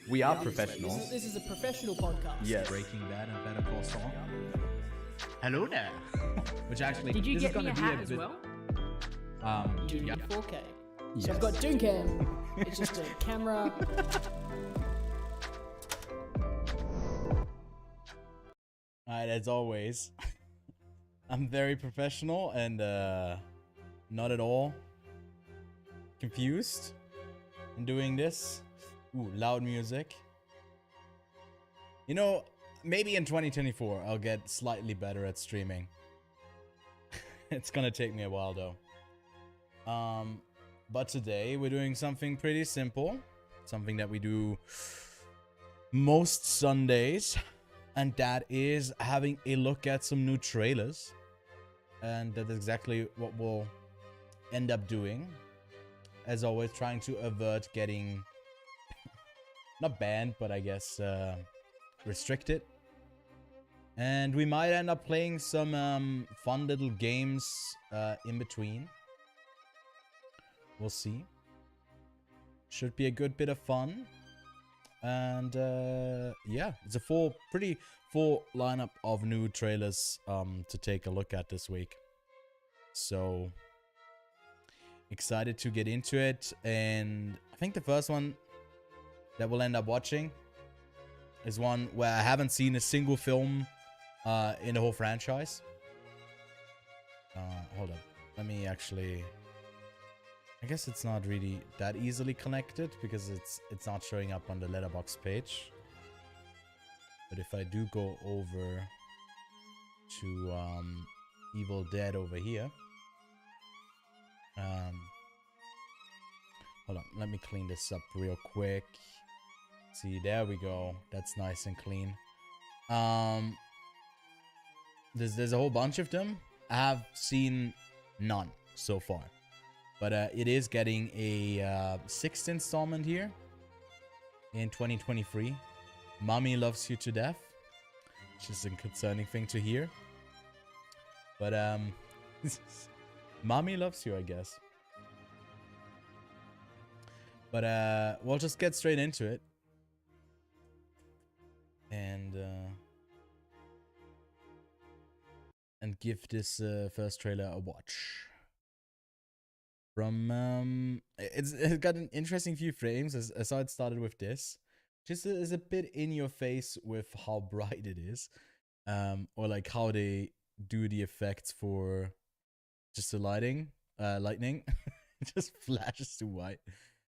We are professional. This is a professional podcast. Yes. Breaking Bad and Better Call Saul. Hello there. Which actually, Did you this get is gonna me a be hat a as bit, well? Yeah. Doom 4K. Yes. So I've got Doomcam. It's just a camera. Alright, as always, I'm very professional and not at all confused in doing this. Ooh, loud music. You know, maybe in 2024 I'll get slightly better at streaming. It's gonna take me a while though. But today we're doing something pretty simple. Something that we do most Sundays. And that is having a look at some new trailers. And that's exactly what we'll end up doing. As always, trying to avert getting... not banned, but I guess restricted. And we might end up playing some fun little games in between. We'll see. Should be a good bit of fun. And yeah, it's a pretty full lineup of new trailers to take a look at this week. So excited to get into it. And I think the first one that we'll end up watching is one where I haven't seen a single film in the whole franchise. Hold on. Let me actually... I guess it's not really that easily connected because it's not showing up on the letterbox page. But if I do go over to Evil Dead over here. Hold on, let me clean this up real quick. See, there we go. That's nice and clean. There's a whole bunch of them. I have seen none so far. But it is getting a 6th installment here in 2023. Mommy Loves You to Death. Which is a concerning thing to hear. But Mommy loves you, I guess. But we'll just get straight into it. And give this first trailer a watch. From it's got an interesting few frames. I saw it started with this, just is a bit in your face with how bright it is, or like how they do the effects for just the lightning. It just flashes to white,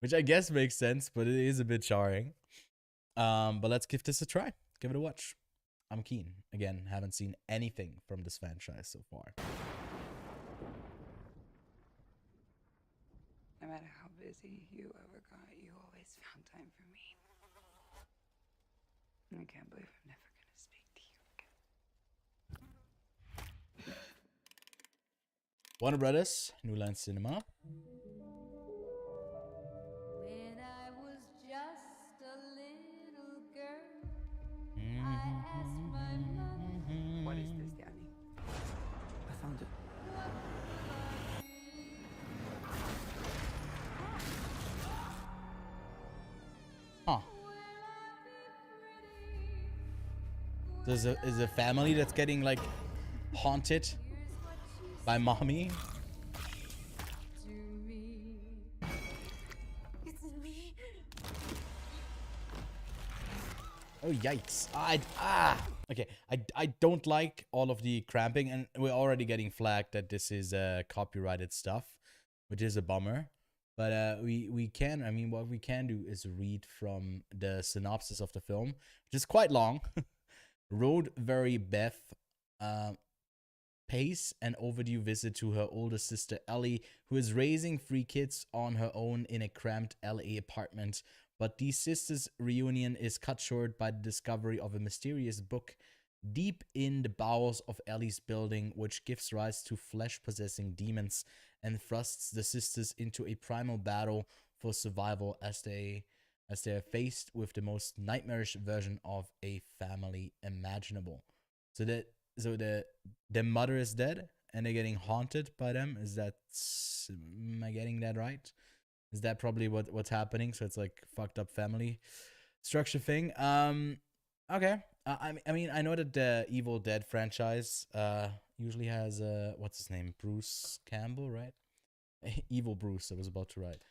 which I guess makes sense, but it is a bit jarring. But let's give this a try. Give it a watch. I'm keen. Again, haven't seen anything from this franchise so far. No matter how busy you ever got, you always found time for me. I can't believe I'm never gonna speak to you again. Warner Brothers, New Line Cinema. When I was just a little girl, I asked my mother, What is this, Danny? I found it. Huh. There's a family that's getting like haunted by mommy. to me. It's me. Oh yikes! Okay. I don't like all of the cramping, and we're already getting flagged that this is copyrighted stuff, which is a bummer. But we can. I mean, what we can do is read from the synopsis of the film, which is quite long. Road Very Beth pays an overdue visit to her older sister Ellie, who is raising 3 kids on her own in a cramped LA apartment. But the sisters' reunion is cut short by the discovery of a mysterious book deep in the bowels of Ellie's building, which gives rise to flesh-possessing demons and thrusts the sisters into a primal battle for survival as they are faced with the most nightmarish version of a family imaginable. So the mother is dead and they're getting haunted by them. Am I getting that right? Is that probably what's happening? So it's like fucked up family structure thing. Okay. I mean, I know that the Evil Dead franchise usually has what's his name, Bruce Campbell, right? Evil Bruce. I was about to write.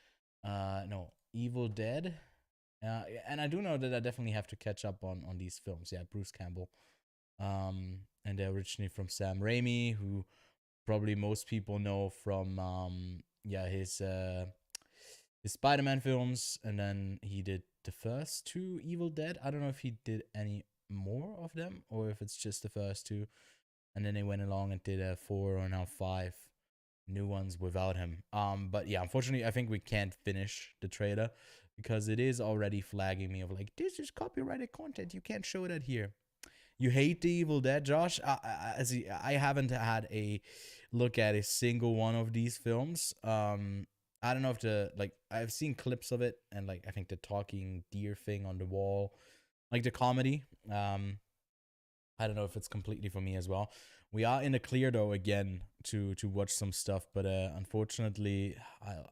No, Evil Dead. And I do know that I definitely have to catch up on these films. Yeah, Bruce Campbell. And they're originally from Sam Raimi, who probably most people know from his Spider-Man films, and then he did the first two Evil Dead. I don't know if he did any more of them or if it's just the first two, and then they went along and did 4 or now 5 new ones without him. But yeah, unfortunately, I think we can't finish the trailer because it is already flagging me of like, this is copyrighted content. You can't show that here. You hate the Evil Dead, Josh? I haven't had a look at a single one of these films. I don't know if I've seen clips of it, and like I think the talking deer thing on the wall, like the comedy. I don't know if it's completely for me as well. We are in the clear though again to watch some stuff, but unfortunately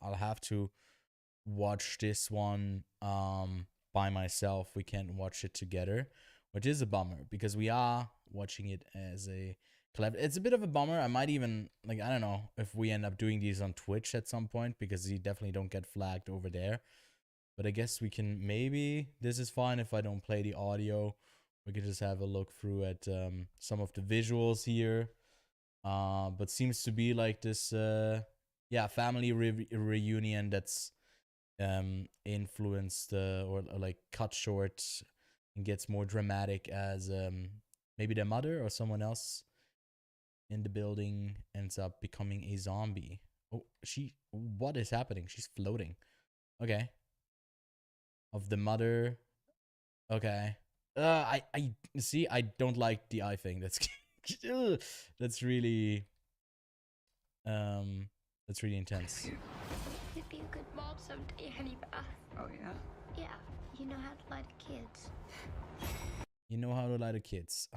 I'll have to watch this one by myself. We can't watch it together, which is a bummer because we are watching it as a collab. It's a bit of a bummer. I might even I don't know if we end up doing these on Twitch at some point because you definitely don't get flagged over there. But I guess we can maybe, this is fine if I don't play the audio. We could just have a look through at some of the visuals here. But seems to be like this family reunion that's influenced or like cut short and gets more dramatic as maybe their mother or someone else in the building ends up becoming a zombie. Oh, what is happening? She's floating. Okay. Of the mother. Okay. I see. I don't like the eye thing. That's that's really intense. You'd be a good mom someday, honey bath. Oh, yeah? Yeah, you know how to lie to kids. You know how to lie to kids.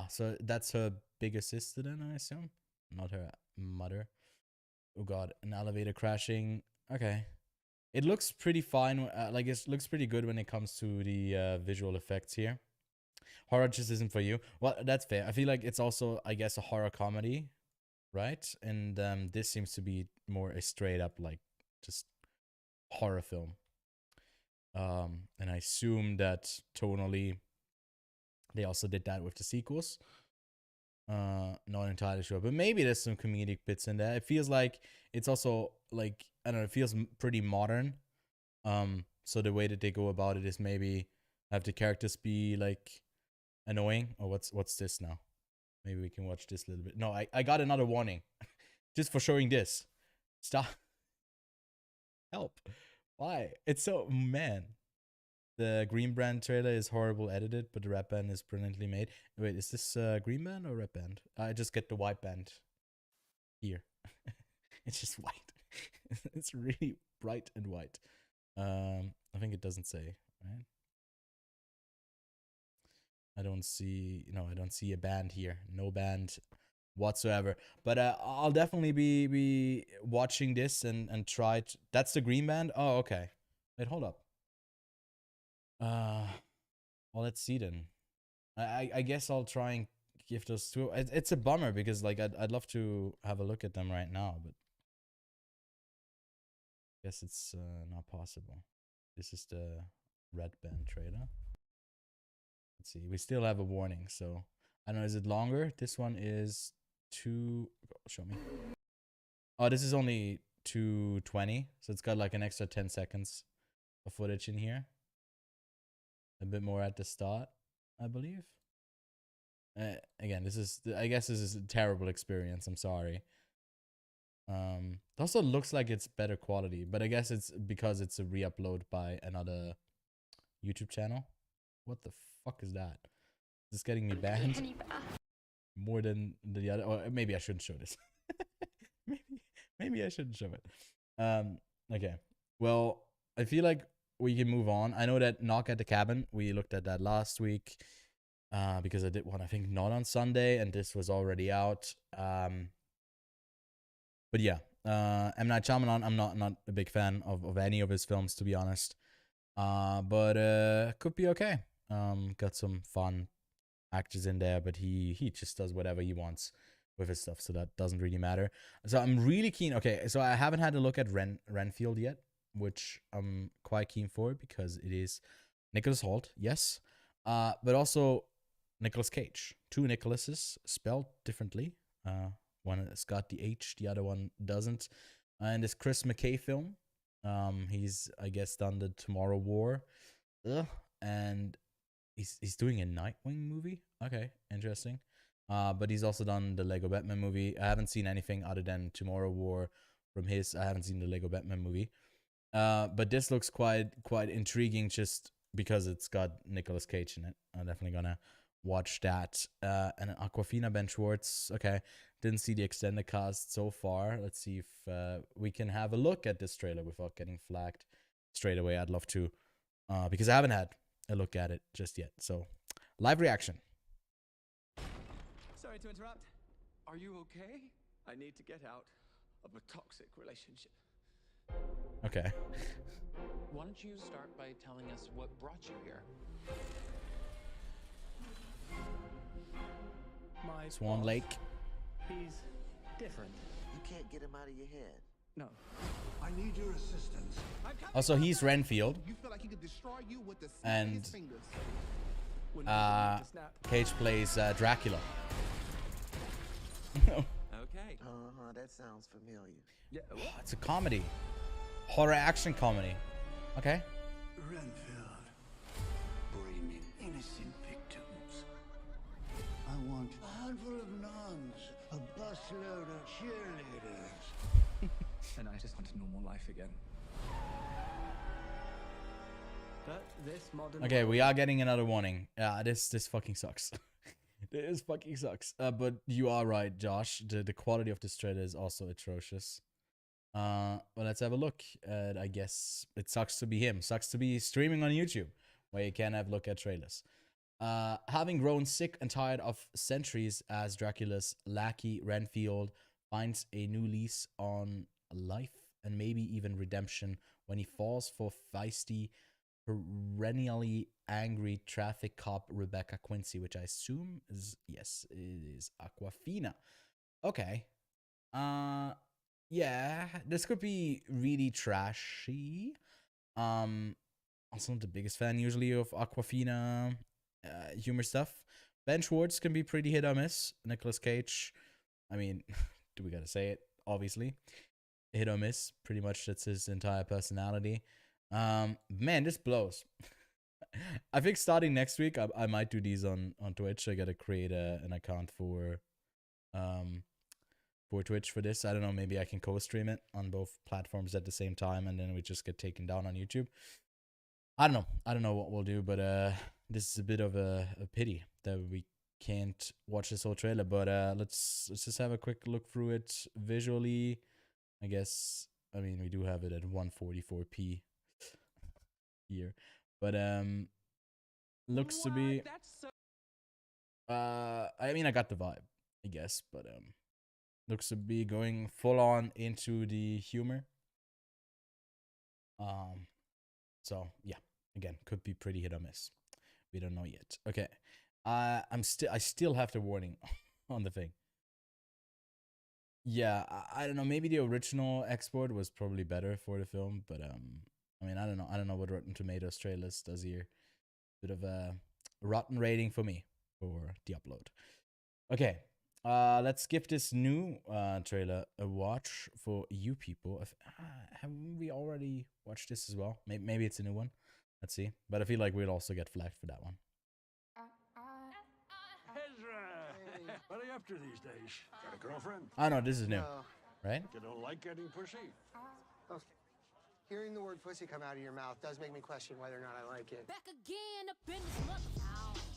So that's her bigger sister then, I assume? Not her mother. Oh god, an elevator crashing. Okay. It looks pretty fine. It looks pretty good when it comes to the visual effects here. Horror just isn't for you. Well, that's fair. I feel like it's also, I guess, a horror comedy, right? And this seems to be more a straight up, like, just horror film. And I assume that tonally they also did that with the sequels. Not entirely sure, but maybe there's some comedic bits in there. It feels like it's also like, I don't know, it feels pretty modern. So the way that they go about it is maybe have the characters be like annoying. Or what's this now? Maybe we can watch this a little bit. No, I got another warning just for showing this. Stop. Help. Why? It's so, man. The Green Band trailer is horrible edited, but the Red Band is brilliantly made. Wait, is this Green Band or Red Band? I just get the white band here. It's just white. It's really bright and white. I think it doesn't say, right? I don't see a band here. No band whatsoever. But I'll definitely be watching this and try to, that's the Green Band? Oh, okay. Wait, hold up. Well, let's see then. I guess I'll try and give those two. It's a bummer because like I'd love to have a look at them right now, but I guess it's not possible. This is the Red Band trailer. Let's see. We still have a warning, so I don't know. Is it longer? This one is 2. Show me. Oh, this is only 2:20, so it's got like an extra 10 seconds of footage in here. A bit more at the start, I believe. Again, I guess this is a terrible experience. I'm sorry. It also looks like it's better quality, but I guess it's because it's a re-upload by another YouTube channel. What the fuck is that? Is this getting me banned? More than the other, or maybe I shouldn't show this. maybe I shouldn't show it. Okay. Well, I feel like we can move on. I know that Knock at the Cabin, we looked at that last week because I did one, I think, not on Sunday, and this was already out. But yeah, M. Night Shyamalan, I'm not a big fan of any of his films, to be honest. But could be okay. Got some fun actors in there, but he just does whatever he wants with his stuff, so that doesn't really matter. So I'm really keen. Okay, so I haven't had a look at Renfield yet, which I'm quite keen for because it is Nicholas Hoult, yes, but also Nicolas Cage. Two Nicholases spelled differently. One has got the H, the other one doesn't. And this Chris McKay film, he's, I guess, done the Tomorrow War, and he's doing a Nightwing movie. Okay, interesting. But he's also done the Lego Batman movie. I haven't seen anything other than Tomorrow War from his. I haven't seen the Lego Batman movie. But this looks quite intriguing just because it's got Nicolas Cage in it. I'm definitely gonna watch that. And Aquafina, Ben Schwartz. Okay, didn't see the extended cast so far. Let's see if we can have a look at this trailer without getting flagged straight away. I'd love to, because I haven't had a look at it just yet. So, live reaction. Sorry to interrupt. Are you okay? I need to get out of a toxic relationship. Okay. Why don't you start by telling us what brought you here? My Swan boss, Lake. He's different. You can't get him out of your head. No. I need your assistance. Also, he's Renfield. You feel like he could destroy you with the And fingers. Cage plays Dracula. Okay. That sounds familiar. Yeah. It's a comedy. Horror action comedy. Okay. Renfield, bringing innocent victims. I want a handful of nuns, a busload of cheerleaders. And I just want a normal life again. But this modern Okay, we are getting another warning. Yeah, this fucking sucks. This fucking sucks. But you are right, Josh. The quality of this trailer is also atrocious. Well, let's have a look. I guess it sucks to be him. Sucks to be streaming on YouTube, where you can have a look at trailers. Having grown sick and tired of centuries as Dracula's lackey, Renfield finds a new lease on life and maybe even redemption when he falls for feisty, perennially angry traffic cop Rebecca Quincy, which I assume is, yes, it is Aquafina. Okay. Yeah, this could be really trashy. Also not the biggest fan usually of Aquafina humor stuff. Ben Schwartz can be pretty hit or miss. Nicolas Cage, I mean, do we gotta say it? Obviously. Hit or miss. Pretty much that's his entire personality. Man, this blows. I think starting next week, I might do these on Twitch. I gotta create an account for Twitch for this. I don't know, maybe I can co-stream it on both platforms at the same time, and then we just get taken down on YouTube. I don't know what we'll do, but this is a bit of a pity that we can't watch this whole trailer. But let's just have a quick look through it visually. I guess, I mean, we do have it at 144p here, but looks to be I mean, I got the vibe, I guess, but looks to be going full on into the humor. So yeah, again, could be pretty hit or miss. We don't know yet. Okay. I still have the warning on the thing. Yeah, I don't know, maybe the original export was probably better for the film, but I mean, I don't know what Rotten Tomatoes trailers does here. Bit of a rotten rating for me for the upload. Okay. Let's give this new trailer a watch for you people. Have we already watched this as well? Maybe it's a new one. Let's see. But I feel like we'll also get flagged for that one. Ezra! What are you up to these days? Got a girlfriend? Oh no, this is new. Right? You don't like getting pushy? Okay. Hearing the word pussy come out of your mouth does make me question whether or not I like it. Back again up in this mother.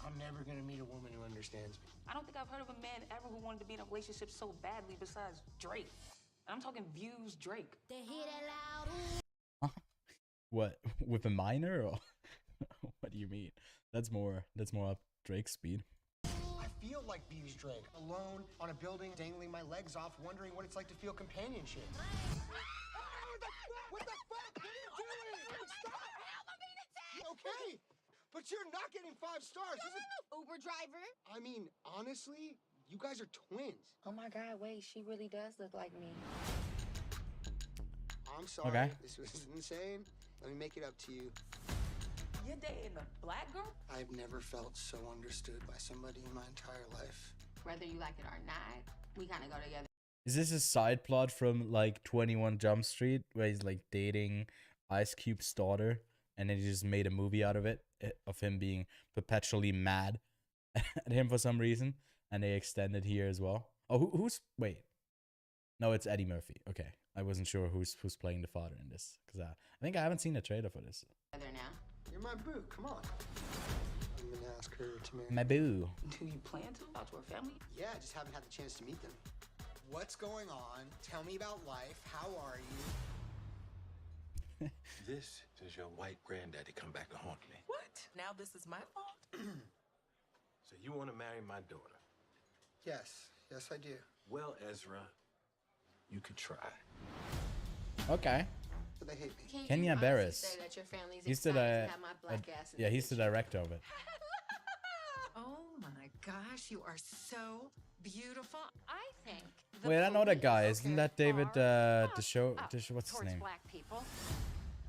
I'm never gonna meet a woman who understands me. I don't think I've heard of a man ever who wanted to be in a relationship so badly besides Drake. And I'm talking Views Drake. They hear that loud. What, with a minor, or what do you mean? That's more up Drake's speed. I feel like Views Drake, alone on a building, dangling my legs off, wondering what it's like to feel companionship. What the fuck? What are you doing? Stop! you're not getting 5 stars. Uber driver. I mean, honestly, you guys are twins. Oh my God, wait, she really does look like me. I'm sorry. Okay. This was insane. Let me make it up to you. You're dating a black girl? I've never felt so understood by somebody in my entire life. Whether you like it or not, we kind of go together. Is this a side plot from like 21 Jump Street where he's like dating Ice Cube's daughter and then he just made a movie out of it, of him being perpetually mad at him for some reason, and they extended here as well? Oh, who's wait? No, it's Eddie Murphy. Okay, I wasn't sure who's playing the father in this because I think I haven't seen a trailer for this. Together now. You're my boo. Come on. I'm gonna ask her to marry. My boo. Do you plan to? Out to her family? Yeah, I just haven't had the chance to meet them. What's going on? Tell me about life. How are you? This is your white granddaddy come back to haunt me. What? Now this is my fault? So you want to marry my daughter? Yes. Yes, I do. Well, Ezra, you could try. Okay. But they hate me. Can Kenya you honestly Barris. say that your family's He's the excited to have my black ass in yeah, the he's the picture? director of it. Oh my gosh, you are so beautiful. I think. Wait, I know that guy. Isn't that David? The show. What's his name? Black people.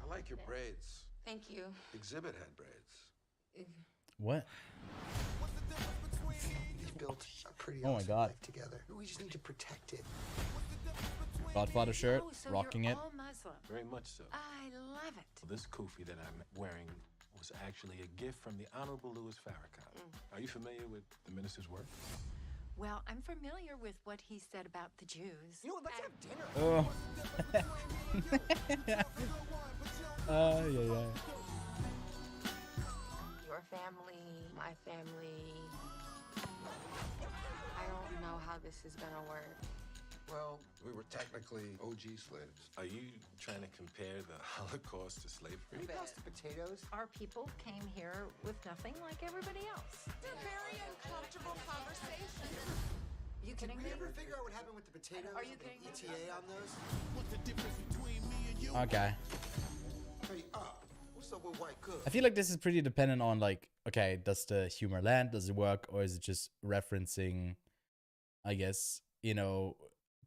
I like your braids. Thank you. Exhibit had braids. What? We've built a pretty Oh my awesome God. life together. We just need to protect it. Godfather shirt, Oh, so rocking you're it. all Muslim. Very much so. I love it. This kufi that I'm wearing was actually a gift from the Honorable Louis Farrakhan. Are you familiar with the minister's work? Well, I'm familiar with what he said about the Jews. You know what? Let's have dinner. Oh. Yeah. Your family, my family. I don't know how this is gonna work. Well, we were technically OG slaves. Are you trying to compare the Holocaust to slavery? Can you pass the potatoes? Our people came here with nothing like everybody else. It's a very uncomfortable conversation. You kidding Did me? we ever figure out what happened with the potatoes? Are you and the kidding me? ETA on those? Okay. Hey, what's up with white cook? I feel like this is pretty dependent on like, okay, does the humor land? Does it work? Or is it just referencing, I guess, you know,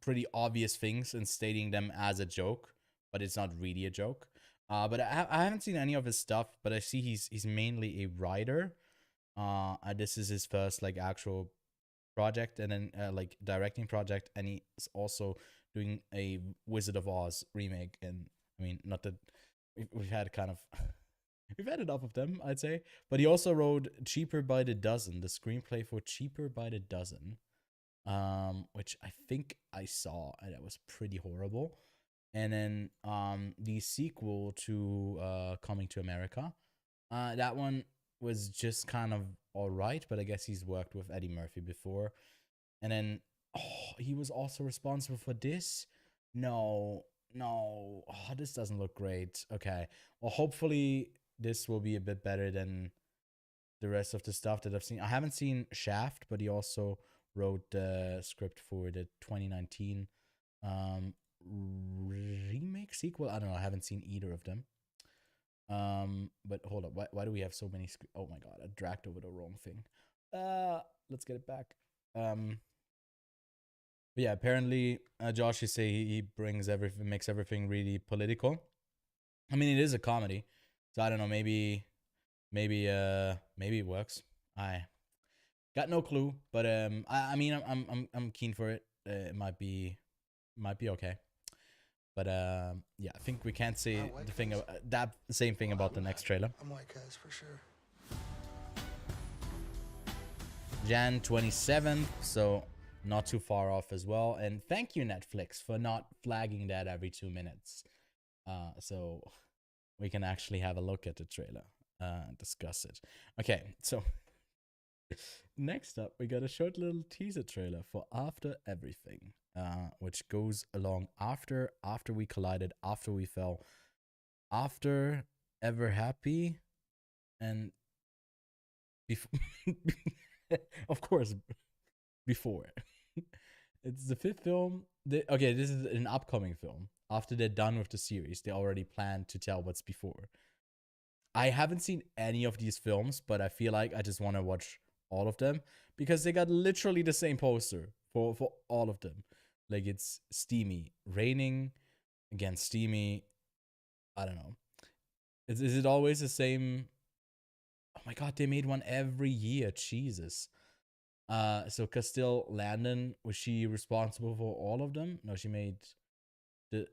pretty obvious things and stating them as a joke, but it's not really a joke. But I haven't seen any of his stuff, but I see he's mainly a writer. This is his first like actual project and then like directing project, and he's also doing a Wizard of Oz remake. And I mean, not that we've had kind of we've had enough of them, I'd say. But he also wrote Cheaper by the Dozen, the screenplay for Cheaper by the Dozen, which I think I saw, and that was pretty horrible. And then the sequel to Coming to America, that one was just kind of all right, but I guess he's worked with Eddie Murphy before. And then he was also responsible for this. No, this doesn't look great. Okay, well, hopefully this will be a bit better than the rest of the stuff that I've seen. I haven't seen Shaft, but he also wrote the script for the 2019 remake sequel. I don't know. I haven't seen either of them. But hold up. Why do we have so many? Oh my god! I dragged over the wrong thing. Let's get it back. But yeah, apparently Josh is saying he brings everything, makes everything really political. I mean, it is a comedy, so I don't know. Maybe it works. I got no clue, but I mean, I'm keen for it. It might be okay. But yeah, I think we can't say the thing that same thing about the next trailer. I'm white guys for sure. Jan 27th, so not too far off as well. And thank you, Netflix, for not flagging that every 2 minutes. So we can actually have a look at the trailer and discuss it. Okay, so next up, we got a short little teaser trailer for After Everything, which goes along after we collided, after we fell, after Ever Happy, and before. Of course, before. It's the 5th film. Okay, this is an upcoming film. After they're done with the series, they already plan to tell what's before. I haven't seen any of these films, but I feel like I just want to watch all of them because they got literally the same poster for all of them. Like it's steamy, raining, again steamy. I don't know. Is it always the same? Oh my god, they made one every year. Jesus. So Castile Landon, was she responsible for all of them? No, she made the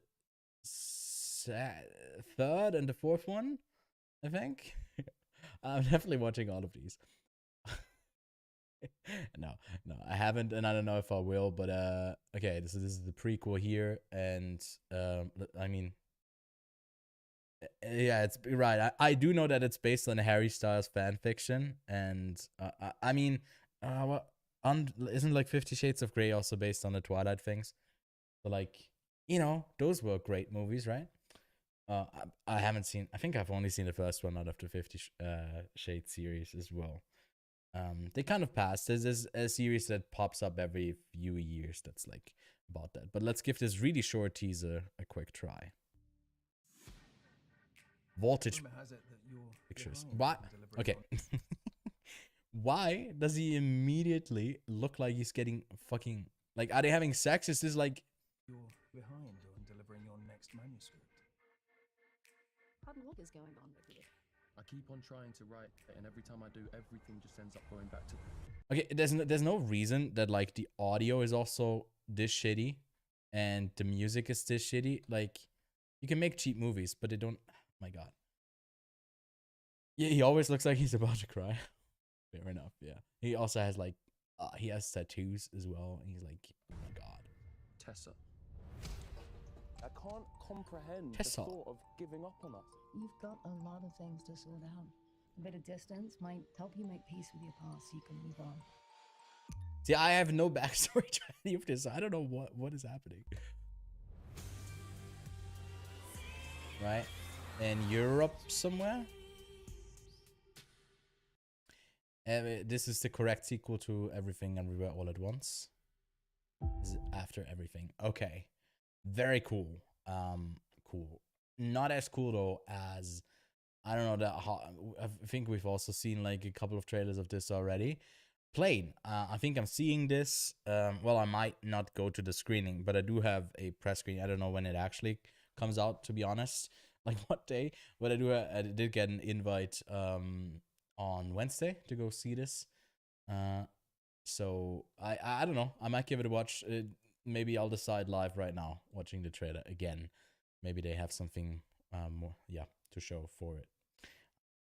third and the fourth one, I think. I'm definitely watching all of these. no, I haven't, and I don't know if I will. But okay, this is the prequel here, and I mean, yeah, it's right. I do know that it's based on Harry Styles fan fiction, and I mean, what isn't like 50 Shades of Grey also based on the Twilight things? So like, you know, those were great movies, right? I haven't seen. I think I've only seen the first one out of the 50 Shades series as well. They kind of passed. There's a series that pops up every few years that's like about that. But let's give this really short teaser a quick try. Voltage pictures. What? Okay. Why does he immediately look like he's getting fucking like? Are they having sex? Is this like? You're behind on delivering your next manuscript. Pardon, what is going on with you? I keep on trying to write, and every time I do, everything just ends up going back to. Okay, there's no reason that like the audio is also this shitty, and the music is this shitty. Like, you can make cheap movies, but they don't. Oh my god. Yeah, he always looks like he's about to cry. Fair enough. Yeah. He also has like, he has tattoos as well, and he's like, oh my god. Tessa. I can't comprehend Tessa. the thought of giving up on us. You've got a lot of things to sort out. A bit of distance might help you make peace with your past so you can move on. See, I have no backstory to any of this. I don't know what is happening. Right? In Europe somewhere? This is the correct sequel to Everything Everywhere All at Once. This is after everything. Okay. Very cool. Cool. Not as cool though as, I don't know, I think we've also seen like a couple of trailers of this already. Plane. I think I'm seeing this. Well, I might not go to the screening, but I do have a press screening. I don't know when it actually comes out, to be honest. Like what day? But I did get an invite on Wednesday to go see this. So I don't know. I might give it a watch. Maybe I'll decide live right now, watching the trailer again. Maybe they have something more, to show for it.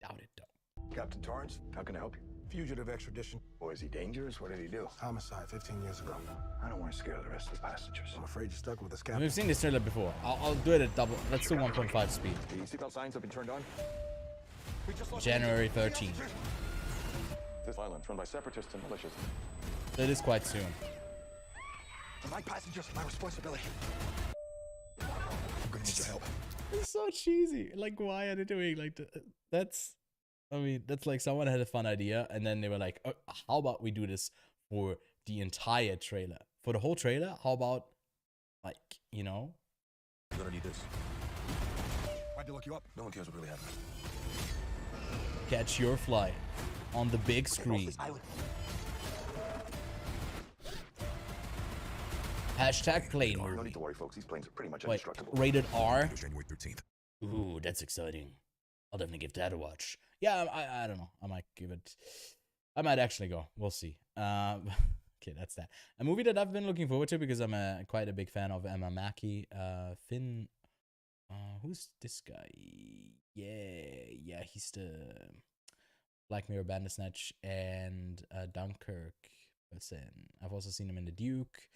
Doubt it though. Captain Torrance, how can I help you? Fugitive extradition. Oh, is he dangerous? What did he do? Homicide 15 years ago. I don't want to scare the rest of the passengers. I'm afraid you're stuck with us, Captain. We've seen this trailer before. I'll do it at double. Let's do 1.5 speed. The seatbelt signs have been turned on. January 13th. This violence run by separatists and militias. It is quite soon. My passengers, my responsibility. I'm gonna need your help. It's so cheesy. Like, why are they doing like that's? I mean, that's like someone had a fun idea, and then they were like, oh, "How about we do this for the entire trailer? For the whole trailer? How about, like, you know?" You're gonna need this. Why'd they look you up? No one cares what really happened. Catch your flight on the big screen. Hashtag plane movie. No need to worry, folks. These planes are pretty much Wait, indestructible. rated R. January 13th. Ooh, that's exciting. I'll definitely give that a watch. Yeah, I don't know. I might give it. I might actually go. We'll see. Okay, that's that. A movie that I've been looking forward to because I'm quite a big fan of Emma Mackey. Finn. Who's this guy? Yeah, he's the Black Mirror Bandersnatch and Dunkirk person. I've also seen him in The Duke.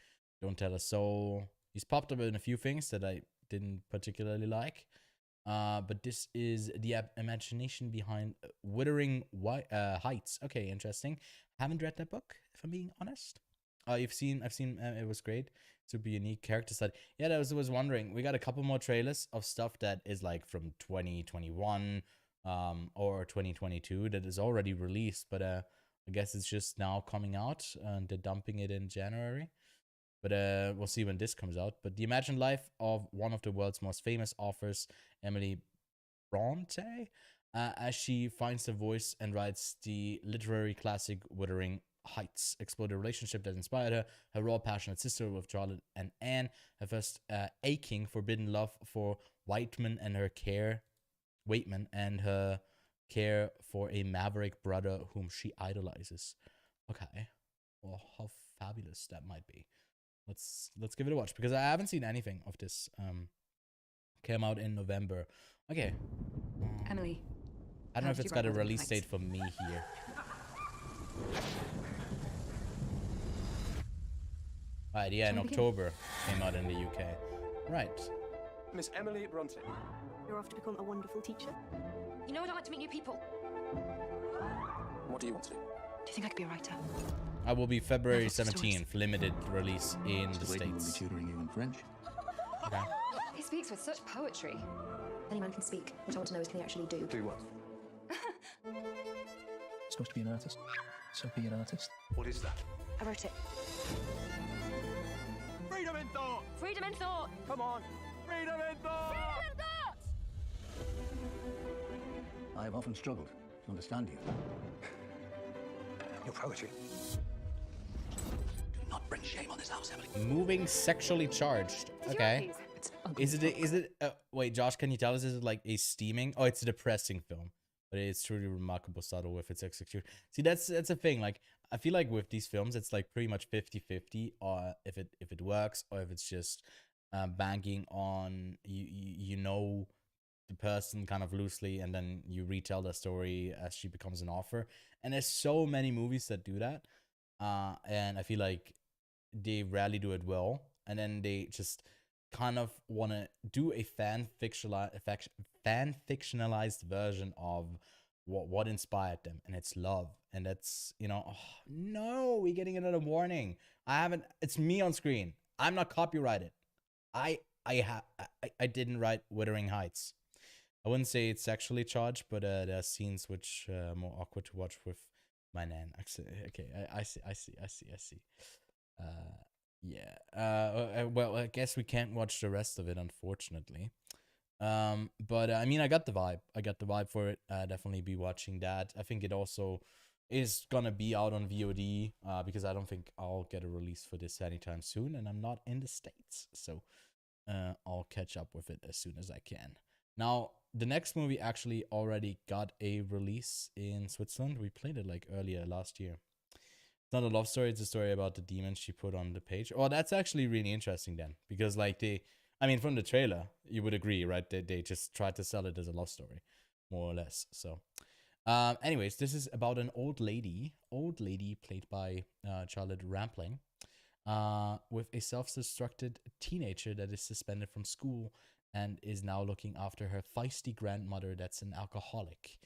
Don't Tell a Soul. He's popped up in a few things that I didn't particularly like. But this is the imagination behind Wuthering Heights. Okay, interesting. Haven't read that book, if I'm being honest. I've seen it was great. Super unique character study. Yeah, I was wondering. We got a couple more trailers of stuff that is like from 2021 or 2022 that is already released, but I guess it's just now coming out and they're dumping it in January. But we'll see when this comes out. But the imagined life of one of the world's most famous authors, Emily Bronte, as she finds her voice and writes the literary classic Wuthering Heights, explore the relationship that inspired her, her raw, passionate sister with Charlotte and Anne, her first aching, forbidden love for Waitman and her care for a maverick brother whom she idolizes. Okay, well, how fabulous that might be. Let's give it a watch, because I haven't seen anything of this. Came out in November. Okay. Emily. I don't know if it's got a release date for me here. Right, yeah, in October came out in the UK. Right. Miss Emily Bronte. You're off to become a wonderful teacher. You know I don't like to meet new people. What do you want to do? Do you think I could be a writer? I will be February 17th, limited release in the States. Will be tutoring you in French. Okay. He speaks with such poetry. Any man can speak. What I want to know is, can he actually do? Do what? Supposed to be an artist. So be an artist. What is that? I wrote it. Freedom in thought! Freedom in thought! Come on! Freedom in thought! Freedom in thought! I have often struggled to understand you. Your poetry. Do not bring shame on this house, Emily. Moving sexually charged. Okay. Is it wait, Josh, can you tell us, is it like a steaming? Oh, it's a depressing film, but it's truly remarkable, subtle with its execution. See, that's a thing. Like, I feel like with these films, it's like pretty much 50-50, or if it works, or if it's just banking on you know the person kind of loosely, and then you retell the story as she becomes an author. And there's so many movies that do that, and I feel like they rarely do it well, and then they just kind of want to do a fan fictionalized version of what inspired them, and it's love. And that's, you know, oh, no, we're getting another warning. It's me on screen. I'm not copyrighted. I didn't write Wuthering Heights. I wouldn't say it's sexually charged, but there are scenes which are more awkward to watch with my nan. Okay, I see. Yeah. Well, I guess we can't watch the rest of it, unfortunately. But I mean, I got the vibe for it. Definitely be watching that. I think it also is gonna be out on VOD, because I don't think I'll get a release for this anytime soon, and I'm not in the States, so I'll catch up with it as soon as I can. Now, the next movie actually already got a release in Switzerland. We played it like earlier last year. It's not a love story, it's a story about the demons she put on the page. Oh, that's actually really interesting then, because like I mean, from the trailer, you would agree, right? They just tried to sell it as a love story, more or less. So, anyways, this is about an old lady played by Charlotte Rampling, with a self-destructed teenager that is suspended from school and is now looking after her feisty grandmother that's an alcoholic.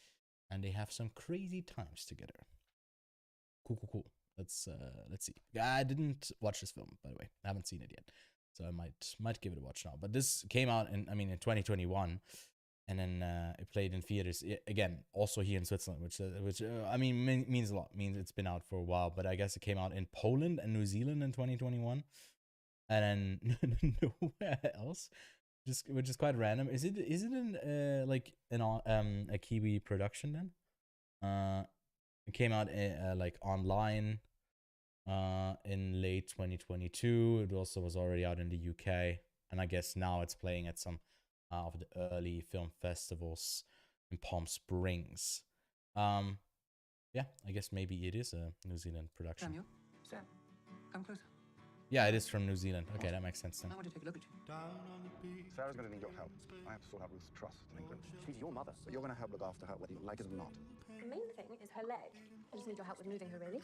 And they have some crazy times together. Cool. Let's see. I didn't watch this film, by the way. I haven't seen it yet, so I might give it a watch now. But this came out in 2021, and then it played in theaters again, also here in Switzerland, which I mean means a lot. Means it's been out for a while, but I guess it came out in Poland and New Zealand in 2021, and then nowhere else, which is quite random. Is it in like a Kiwi production then? It came out like online in late 2022. It also was already out in the UK, and I guess now it's playing at some of the early film festivals in Palm Springs. Yeah, I guess maybe it is a New Zealand production. Samuel, Sam, come closer. Yeah, it is from New Zealand. Okay, that makes sense then. I want to take a look at you. Sarah's going to need your help. I have to sort out Ruth's trust in England. She's your mother, but you're going to help look after her whether you like it or not. The main thing is her leg. I just need your help with moving her, really.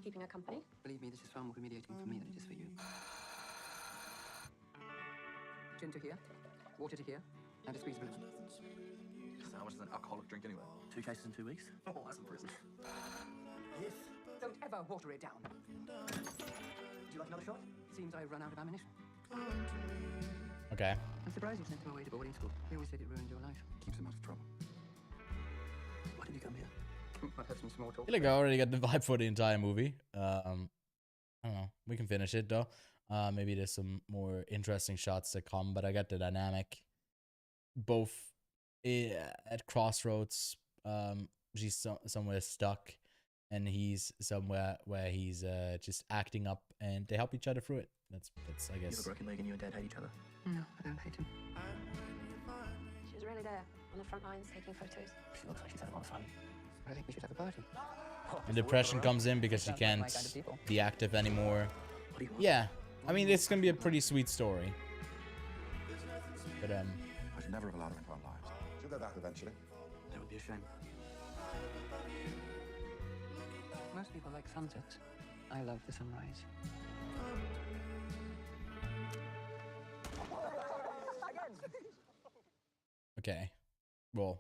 Keeping her company. Believe me, this is far more humiliating for me than it is for you. Gin to here, water to here, and a squeeze of lemon. So how much is an alcoholic drink anyway? 2 cases in 2 weeks. Oh, that's in prison. Yes. Don't ever water it down. Would you like another shot? Seems I've run out of ammunition. Okay. I'm surprised you sent him away to boarding school. They always said it ruined your life. Keeps him out of trouble. Why did you come here? Might have some small talk. I feel like I already got the vibe for the entire movie. I don't know. We can finish it though. Maybe there's some more interesting shots that come, but I got the dynamic both at crossroads she's somewhere stuck, and he's somewhere where he's just acting up, and they help each other through it. That's I You have a guess. broken leg and you and Dad hate each other. No, I don't hate him. She was really there on the front lines taking photos. She looks like she's had a lot of fun. I think we should have a party. And depression comes in because she Sounds like can't my kind of people. be active anymore. What do you want? Yeah, I mean it's gonna be a pretty sweet story. But I should never have allowed her into our lives. She'll go back eventually. That would be a shame. Most people like sunsets. I love the sunrise. okay, well,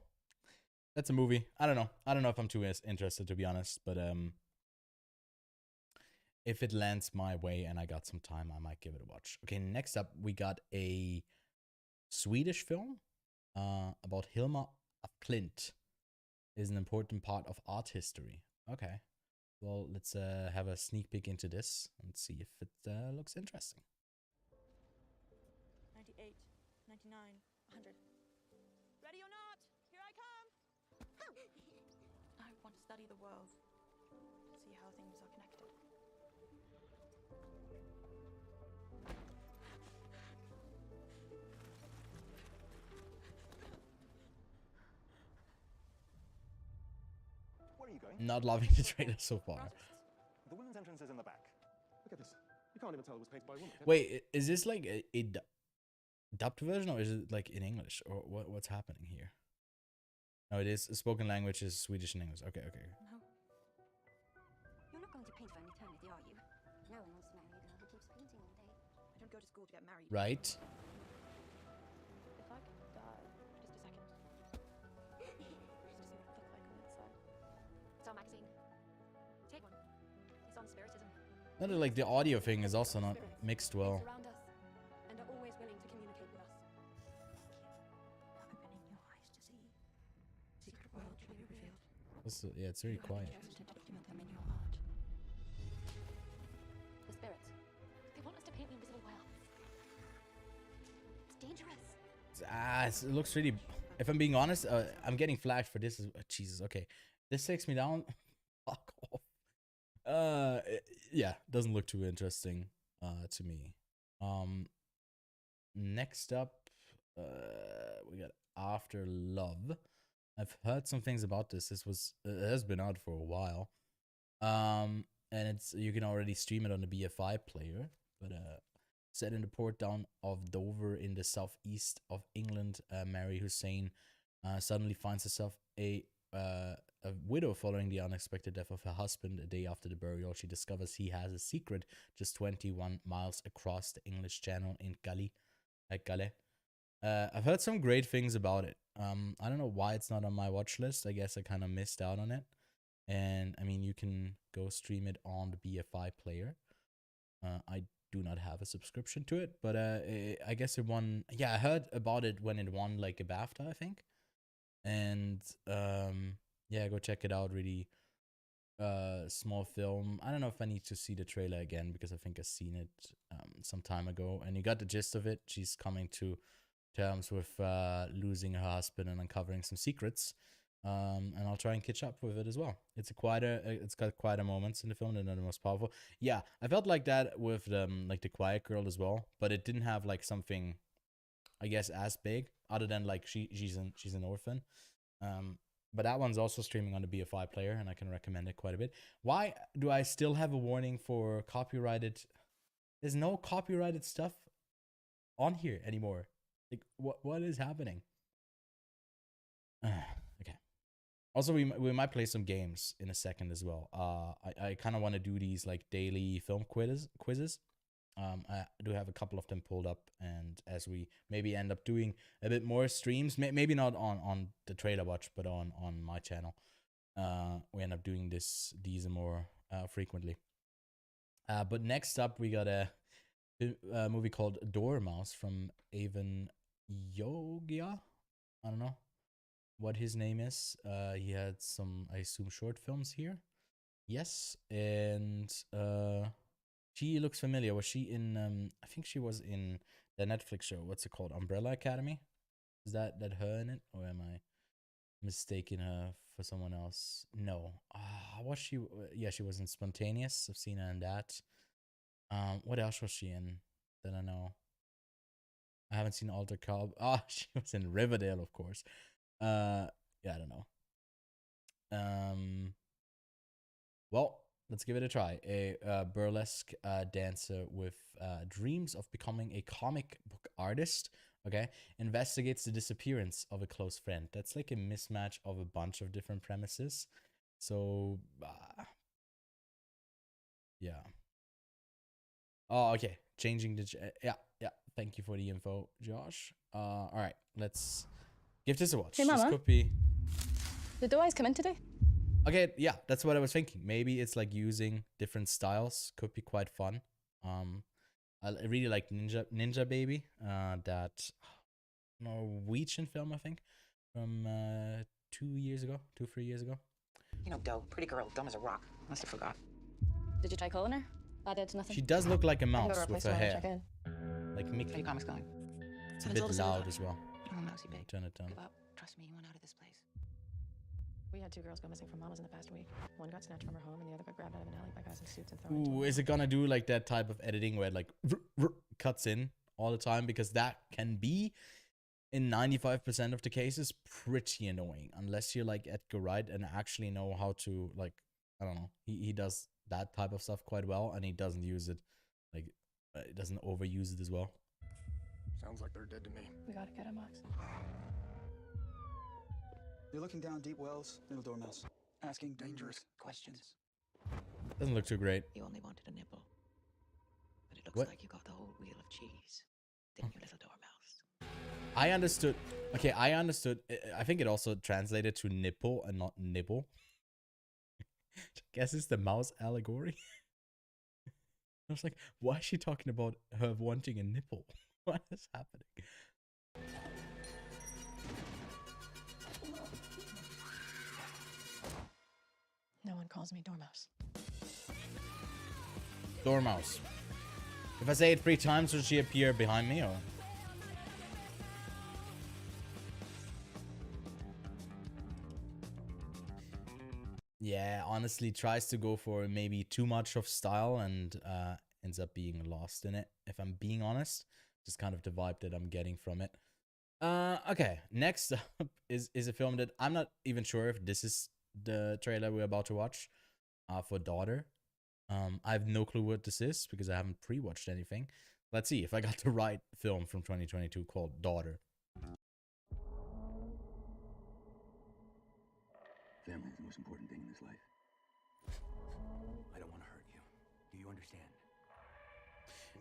that's a movie. I don't know. I don't know if I'm too interested, to be honest. But if it lands my way and I got some time, I might give it a watch. Okay, next up we got a Swedish film about Hilma af Klint. Is an important part of art history. Okay, well, let's have a sneak peek into this and see if it looks interesting. 98, 99, 100. Ready or not? Here I come! I want to study the world, see how things are connected. Where are you going? Not loving the trailer so far. The women's entrance is in the back. Look at this. You can't even tell it was painted by a woman. Wait, is this like a dubbed version, or is it like in English, or what's happening here? No, it is spoken language is Swedish and English. Okay, okay. No. You're not going to paint for an eternity, are you? No one wants to marry a girl who keeps painting all day. I don't go to school to get married. Right. If I could die for just a second. Just to see what it looks like on the inside. It's our magazine. Take one. It's on spiritism. Not that, like the audio thing is also not mixed well. Surround us and are always willing to communicate with us. Opening your eyes to see. Secret worlds will be revealed. Yeah, it's very quiet. To document them in your heart. The spirits. They want us to paint the invisible world. It's dangerous. It looks really. If I'm being honest, I'm getting flagged for this. Jesus, okay, this takes me down. Fuck off. Yeah, doesn't look too interesting to me. Next up, we got After Love. I've heard some things about this. It has been out for a while. And you can already stream it on the BFI player, but set in the port town of Dover in the southeast of England, Mary Hussein suddenly finds herself a widow following the unexpected death of her husband. A day after the burial, she discovers he has a secret just 21 miles across the English Channel in Calais. I've heard some great things about it. I don't know why it's not on my watch list. I guess I kind of missed out on it. And I mean, you can go stream it on the BFI player. I do not have a subscription to it, but I guess it won. Yeah, I heard about it when it won like a BAFTA, I think. And yeah, go check it out. Really small film. I don't know if I need to see the trailer again because I think I've seen it some time ago, and you got the gist of it. She's coming to terms with losing her husband and uncovering some secrets, and I'll try and catch up with it as well. It's got quieter moments in the film than the most powerful. Yeah, I felt like that with like The Quiet Girl as well, but it didn't have like something, I guess, as big other than like she's an orphan. But that one's also streaming on the BFI player, and I can recommend it quite a bit. Why do I still have a warning for copyrighted? There's no copyrighted stuff on here anymore. Like, what is happening? Okay. Also, we might play some games in a second as well. I kind of want to do these like daily film quizzes. I do have a couple of them pulled up, and as we maybe end up doing a bit more streams, maybe not on the Trailer Watch, but on my channel, we end up doing these more frequently. But next up, we got a movie called Dormouse from Ewan Yogia. I don't know what his name is. He had some, I assume, short films here. Yes, and she looks familiar. Was she in? I think she was in the Netflix show. What's it called? Umbrella Academy. Is that her in it, or am mistaken her for someone else. No. Was she? Yeah, she was in Spontaneous. I've seen her in that. What else was she in that I know? I haven't seen Alter Cobb. She was in Riverdale, of course. Yeah, I don't know. Well, let's give it a try. A burlesque dancer with dreams of becoming a comic book artist, okay, investigates the disappearance of a close friend. That's like a mismatch of a bunch of different premises. So, yeah. Oh, okay. Changing the... yeah. Thank you for the info, Josh. All right, let's give this a watch. Hey, This Mama. could be... Did the boys come in today? Okay, yeah, that's what I was thinking. Maybe it's like using different styles. Could be quite fun. I really like Ninja Baby. That Norwegian film, I think, from 3 years ago. You know, Doe, pretty girl, dumb as a rock. Must have forgot. Did you try calling her? I did nothing. She does look like a I can go to mouse her with place her tomorrow and hair, check in. like How are Mickey. your comics going? It's a bit loud as well. Oh, mousy babe. Turn it down. Give up. Trust me, you want out of this place. We had 2 girls go missing from Mama's in the past week. One got snatched from her home, and the other got grabbed out of an alley by guys in suits and thrown into Ooh, is it gonna do like that type of editing where it like cuts in all the time? Because that can be, in 95% of the cases, pretty annoying. Unless you're like Edgar Wright and actually know how to, like, I don't know. He does that type of stuff quite well, and he doesn't use it, like, it doesn't overuse it as well. Sounds like they're dead to me. We gotta get him, Max. You're looking down deep wells, little dormouse, asking dangerous questions. Doesn't look too great. You only wanted a nipple. But it looks What? like you got the whole wheel of cheese. Didn't you, little dormouse? I understood. Okay, I understood. I think it also translated to nipple and not nibble. I guess it's the mouse allegory. I was like, why is she talking about her wanting a nipple? What is happening? No one calls me Dormouse. Dormouse. If I say it 3 times, will she appear behind me or? Yeah, honestly, tries to go for maybe too much of style and ends up being lost in it, if I'm being honest. Just kind of the vibe that I'm getting from it. Okay, next up is a film that I'm not even sure if this is the trailer we're about to watch for Daughter. I have no clue what this is because I haven't pre-watched anything. Let's see if I got the right film from 2022 called Daughter. Family is the most important thing in this life. I don't want to hurt you. Do you understand?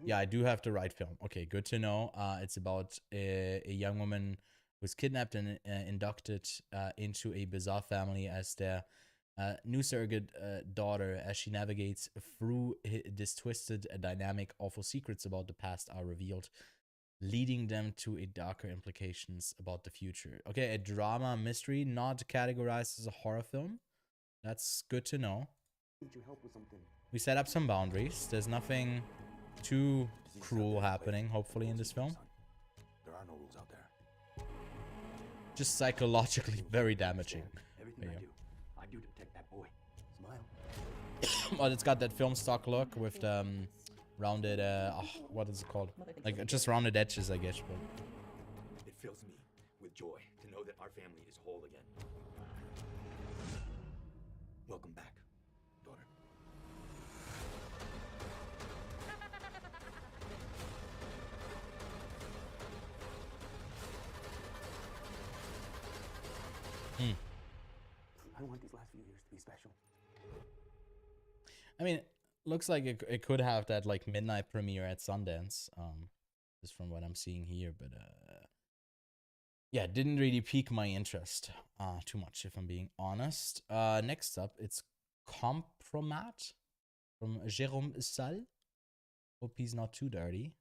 Yeah, I do have the right film. Okay, good to know. It's about a young woman who was kidnapped and inducted into a bizarre family as their new surrogate daughter, as she navigates through this twisted dynamic. Awful secrets about the past are revealed, leading them to a darker implications about the future. Okay, a drama mystery, not categorized as a horror film. That's good to know. Need your help with something. We set up some boundaries. There's nothing too cruel happening, hopefully, in this film. There are no rules out there. Just psychologically very damaging. Everything I do to protect that boy. Smile. Well, it's got that film stock look with the rounded, what is it called? Like, just rounded edges, I guess. But It fills me with joy to know that our family is whole again. Welcome back, daughter. I want these last few years to be special. I mean, looks like it could have that like midnight premiere at Sundance, just from what I'm seeing here. But yeah, didn't really pique my interest too much, if I'm being honest. Next up, it's Compromat from Jérôme Salle. Hope he's not too dirty.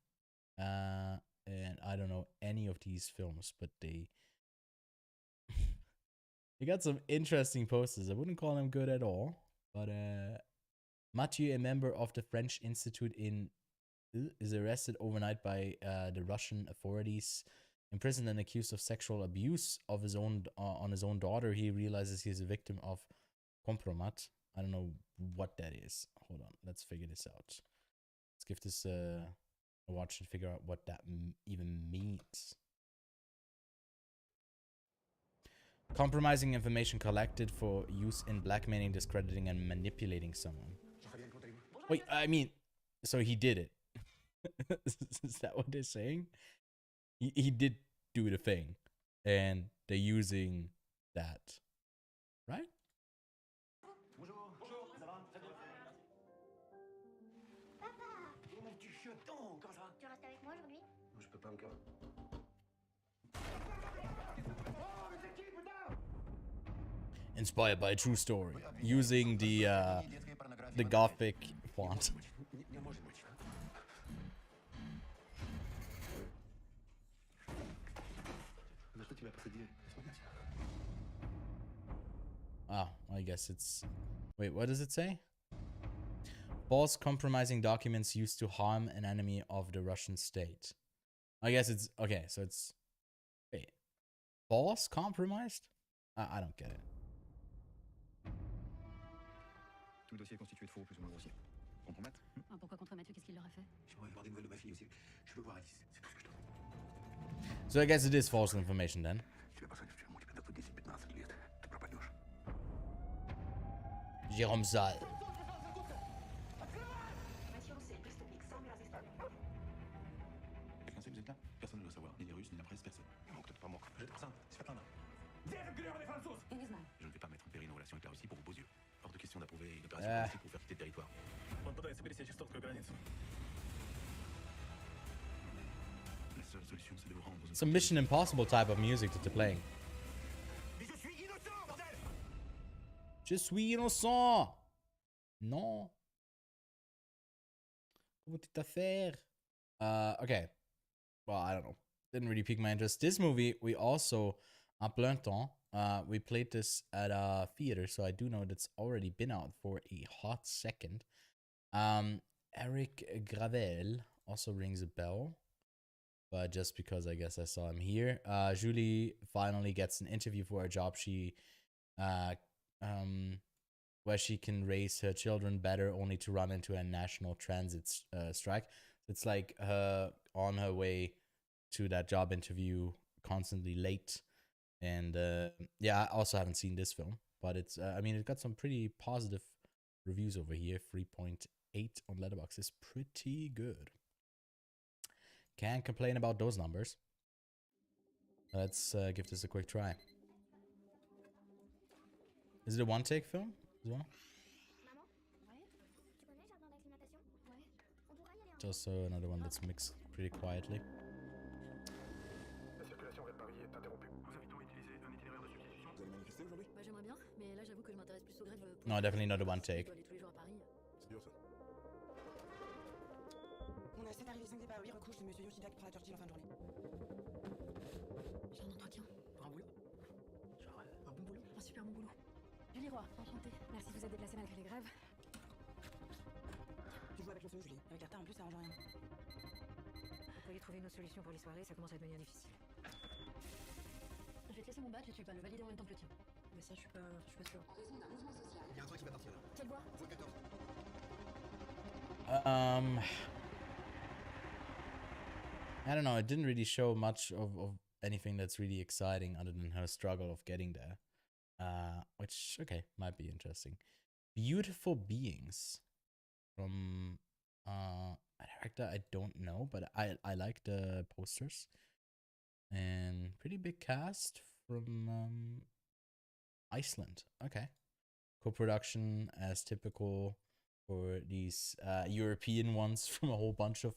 And I don't know any of these films, but they got some interesting posters. I wouldn't call them good at all, but Mathieu, a member of the French Institute is arrested overnight by the Russian authorities Imprisoned and accused of sexual abuse of his own on his own daughter, he realizes he is a victim of compromat. I don't know what that is. Hold on, let's figure this out. Let's give this a watch and figure out what that even means. Compromising information collected for use in blackmailing, discrediting, and manipulating someone. Wait, I mean, so he did it. Is that what they're saying? He did do the thing, and they're using that, right? Inspired by a true story, using the Gothic font. Ah, I guess it's... Wait, what does it say? False compromising documents used to harm an enemy of the Russian state. I guess it's... Okay, so it's... Wait. False compromised? I don't get it. Tout le dossier est constitué de faux plus ou moins grossiers. Compromettre? Pourquoi contre Mathieu? Qu'est-ce qu'il leur a fait? J'aimerais avoir des nouvelles de ma fille aussi. Je veux voir Alice. C'est tout ce que je demande. So I guess it is false information then. Jérôme Zal. Quelqu'un sait que vous êtes là? Personne ne doit savoir. Ni les Russes, ni la presse, personne. Peut-être pas moi. J'adore ça. C'est pas là. Je ne vais pas mettre en péril nos relations avec la Russie pour vos beaux yeux. Hors de question d'approuver une opération politique pour faire quitter le territoire. La seule solution, c'est de vous rendre aux Some Mission Impossible type of music that they're playing. Je suis innocent. Non. Comment tu t'affaires? Okay. Well, I don't know. Didn't really pique my interest. This movie, we also, en plein temps, we played this at a theater, so I do know that's already been out for a hot second. Eric Gravel also rings a bell, but just because I guess I saw him here. Julie finally gets an interview for a job where she can raise her children better, only to run into a national transit strike. It's like her on her way to that job interview, constantly late. And yeah, I also haven't seen this film, but it's I mean, it got some pretty positive reviews over here. 3.8 on Letterboxd is pretty good. Can't complain about those numbers. Let's give this a quick try. Is it a one-take film as well? It's also another one that's mixed pretty quietly. La circulation vers Paris est interrompue. Nous invitons à utiliser un itinéraire de substitution. Vous allez manifester aujourd'hui? J'aimerais bien, mais là j'avoue que je m'intéresse plus aux grèves. No, definitely not a one-take. Je dois aller tous les jours à Paris. C'est dur ça. On a 7 arrivées 5 départs, 8 recouches de monsieur Yoshida qui prend la Churchill en fin de journée. J'ai un entretien. Pour un boulot? Genre un bon boulot? Un super bon boulot. Julie Roy, enchantée. Merci de vous être déplacée malgré les grèves. Tu joues avec le feu, Julie. Avec Arta en plus, ça arrange rien. Vous pourriez trouver une autre solution pour les soirées, ça commence à devenir difficile. Je vais te laisser mon badge et tu vas le valider en même temps que le tien. Mais ça, je suis pas sûre. En raison d'un mouvement social. Il y a un train qui va partir là. Quelle voie? Voie 14. I don't know. It didn't really show much of anything that's really exciting other than her struggle of getting there. Which, okay, might be interesting. Beautiful Beings from a director I don't know, but I like the posters. And pretty big cast from Iceland. Okay. Co-production as typical for these European ones from a whole bunch of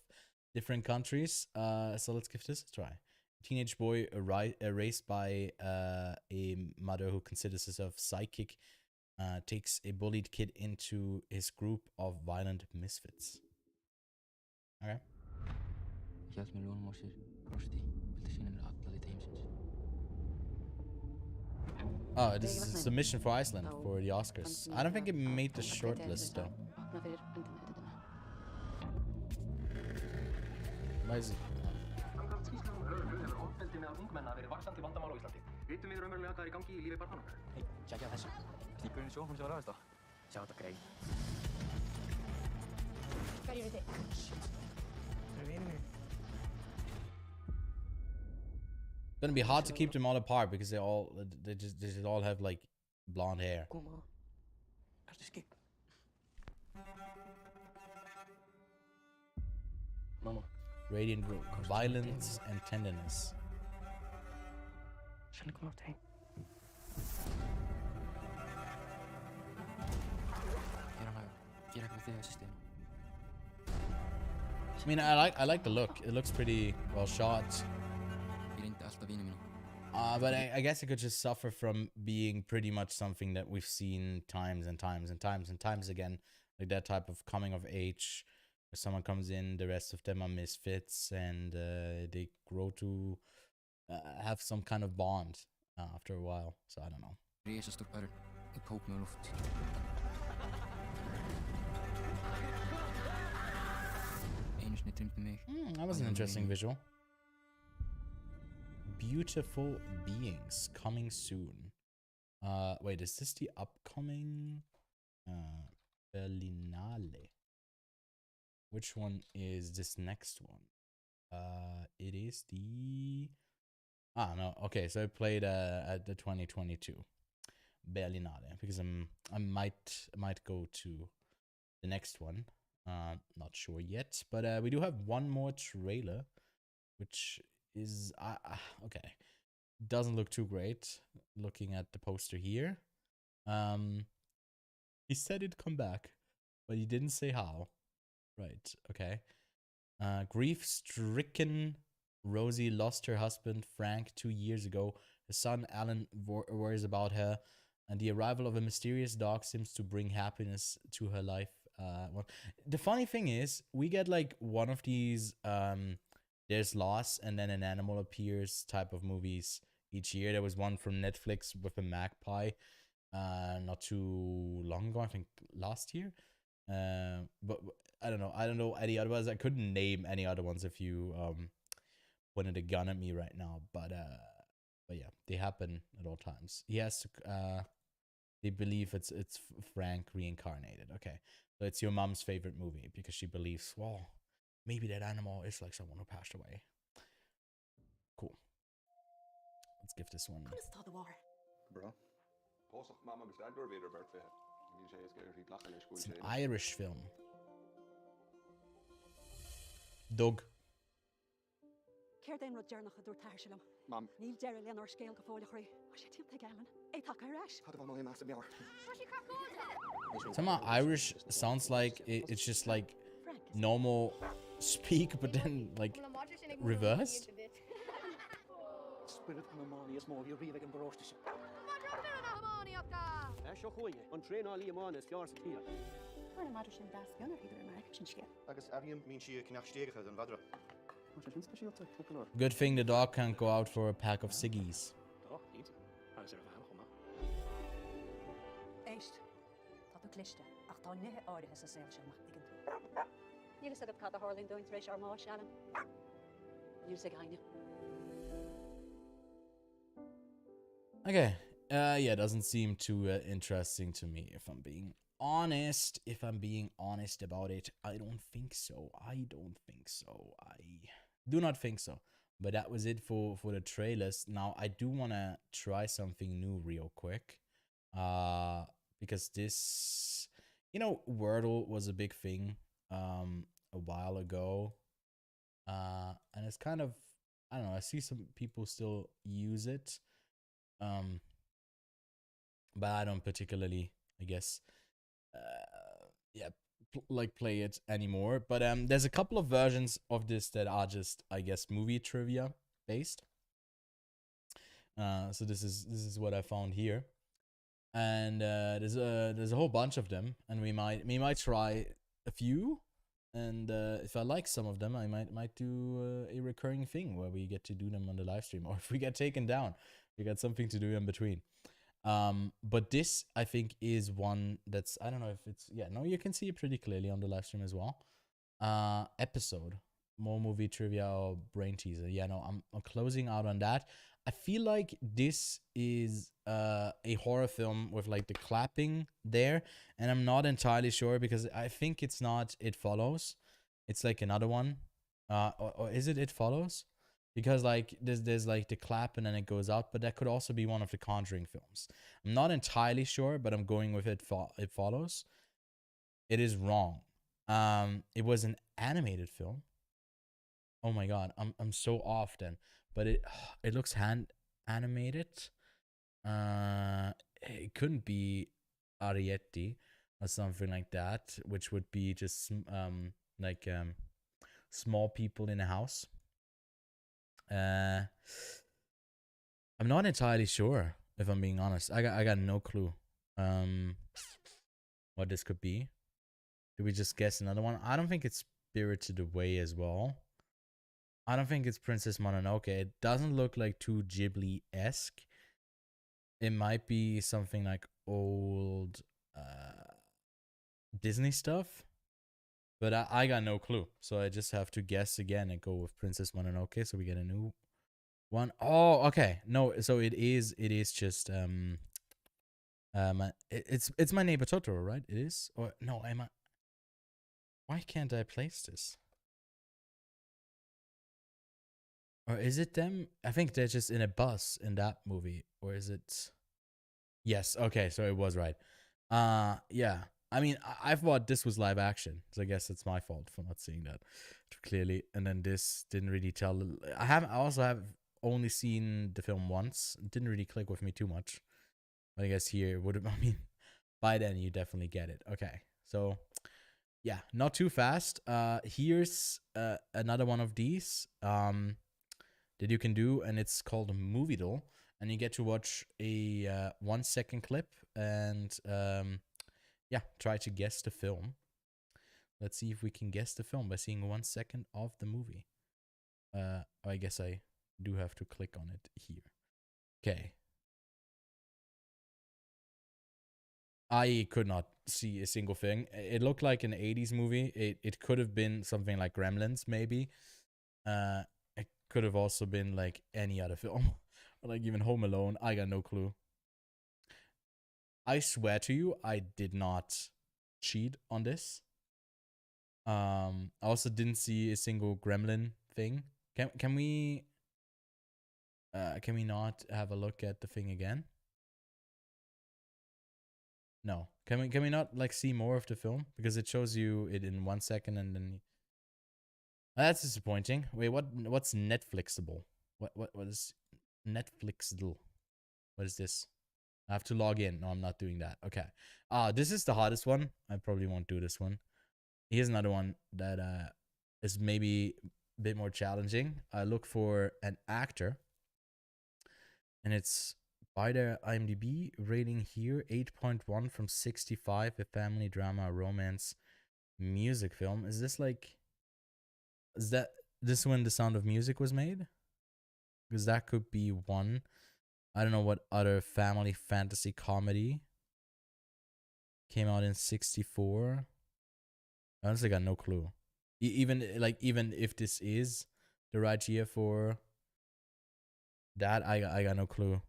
different countries. So let's give this a try. Teenage boy raised by a mother who considers herself psychic takes a bullied kid into his group of violent misfits. Okay. Oh, this is a submission for Iceland for the Oscars. I don't think it made the shortlist though. Why is it? menna verið vaxandi vandamál á Íslandi. Vitum við raunverulega hvað er í gangi í lífi barnanna okkar? Hei, tjekkja þessu. Stíkurinn í sjó, hún sjá ræðist á. Sjá þetta greið. Hverju við þig? Það er vinið minn. It's gonna be hard to keep them all apart because they just all have like blonde hair. Koma. Ertu skip? Mamma. Radiant violence and tenderness. Känner komma åt dig. I mean, I like the look. It looks pretty well shot. But I guess it could just suffer from being pretty much something that we've seen times and times and times and times again, like that type of coming of age, where someone comes in, the rest of them are misfits, and they grow to have some kind of bond after a while. So I don't know. That was an interesting visual. Beautiful beings coming soon. Wait, is this the upcoming Berlinale? Which one is this next one? It is the no, okay, so I played at the 2022 Berlinale because I might go to the next one. Not sure yet, but we do have one more trailer, which is okay. Doesn't look too great looking at the poster here. He said it'd come back, but he didn't say how. Right, okay. Grief-stricken Rosie lost her husband Frank 2 years ago. Her son Alan worries about her, and the arrival of a mysterious dog seems to bring happiness to her life. Well, the funny thing is, we get like one of these there's loss and then an animal appears type of movies each year. There was one from Netflix with a magpie not too long ago, I think last year. But I don't know any other ones. I couldn't name any other ones if you pointed a gun at me right now, but yeah, they happen at all times. He has to they believe it's Frank reincarnated. Okay, so it's your mom's favorite movie because she believes, well, maybe that animal is like someone who passed away. Cool. Let's give this one. Bro. It's an Irish film. Doug. Mom. Somehow Irish sounds like it's just like normal speak, but then like reversed. Good thing the dog can't go out for a pack of ciggies. Okay, yeah, doesn't seem too interesting to me, if I'm being honest. If I'm being honest about it, I don't think so. I do not think so. But that was it for the trailers. Now, I do want to try something new real quick. Because this, you know, Wordle was a big thing a while ago. And it's kind of, I don't know, I see some people still use it. But I don't particularly, I guess, yeah, play it anymore. But there's a couple of versions of this that are just, I guess, movie trivia based. So this is what I found here, and there's a whole bunch of them, and we might try a few, and if I like some of them, I might do a recurring thing where we get to do them on the live stream, or if we get taken down, we got something to do in between. But this, I think, is one that's, I don't know if it's, yeah, no, you can see it pretty clearly on the live stream as well. Episode. more movie trivia or brain teaser. Yeah, no, I'm closing out on that. I feel like this is a horror film with like the clapping there, and I'm not entirely sure because I think it's not It Follows. It's like another one. Or is it It Follows? Because like there's like the clap and then it goes out, but that could also be one of the Conjuring films. I'm not entirely sure, but I'm going with It Follows. It is wrong. It was an animated film. Oh my god, I'm so off then. But it looks hand animated. It couldn't be Arietti or something like that, which would be just like small people in a house. I'm not entirely sure, if I'm being honest. I got no clue what this could be. Do we just guess another one? I don't think it's Spirited Away as well. I don't think it's Princess Mononoke. It doesn't look like too Ghibli-esque. It might be something like old Disney stuff. But I got no clue. So I just have to guess again and go with Princess Mononoke. So we get a new one. Oh, okay. No, so it is just it's My Neighbor Totoro, right? It is? Or no, why can't I place this? Or is it them? I think they're just in a bus in that movie. Or is it? Yes, okay, so it was right. Yeah. I mean, I thought this was live action, so I guess it's my fault for not seeing that clearly. And then this didn't really tell. I also have only seen the film once. It didn't really click with me too much. But I guess here would have. I mean, by then you definitely get it. Okay, so yeah, not too fast. Here's another one of these that you can do, and it's called Moviedle, and you get to watch a 1 second clip and yeah, try to guess the film. Let's see if we can guess the film by seeing 1 second of the movie. I guess I do have to click on it here. Okay. I could not see a single thing. It looked like an 80s movie. It could have been something like Gremlins, maybe. It could have also been like any other film. Or like even Home Alone. I got no clue. I swear to you, I did not cheat on this. I also didn't see a single Gremlin thing. Can we not have a look at the thing again? No. Can we not like see more of the film? Because it shows you it in 1 second and then that's disappointing. Wait, what's Netflixable? What is Netflixable? What is this? I have to log in. No, I'm not doing that. Okay. This is the hardest one. I probably won't do this one. Here's another one that is maybe a bit more challenging. I look for an actor, and it's by their IMDb rating here, 8.1 from 65, a family drama, romance, music film. Is this like... Is that this when The Sound of Music was made? Because that could be one. I don't know what other family fantasy comedy came out in 64. I honestly got no clue. Even if this is the right year for that, I got no clue.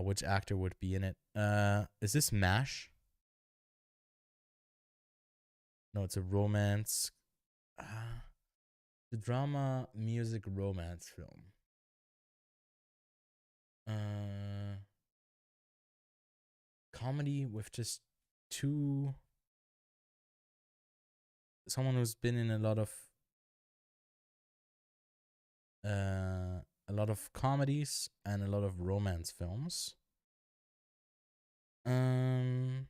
Which actor would be in it? Is this MASH? No, it's a romance. The drama, music, romance film. Comedy with just two. Someone who's been in a lot of comedies and a lot of romance films. Man,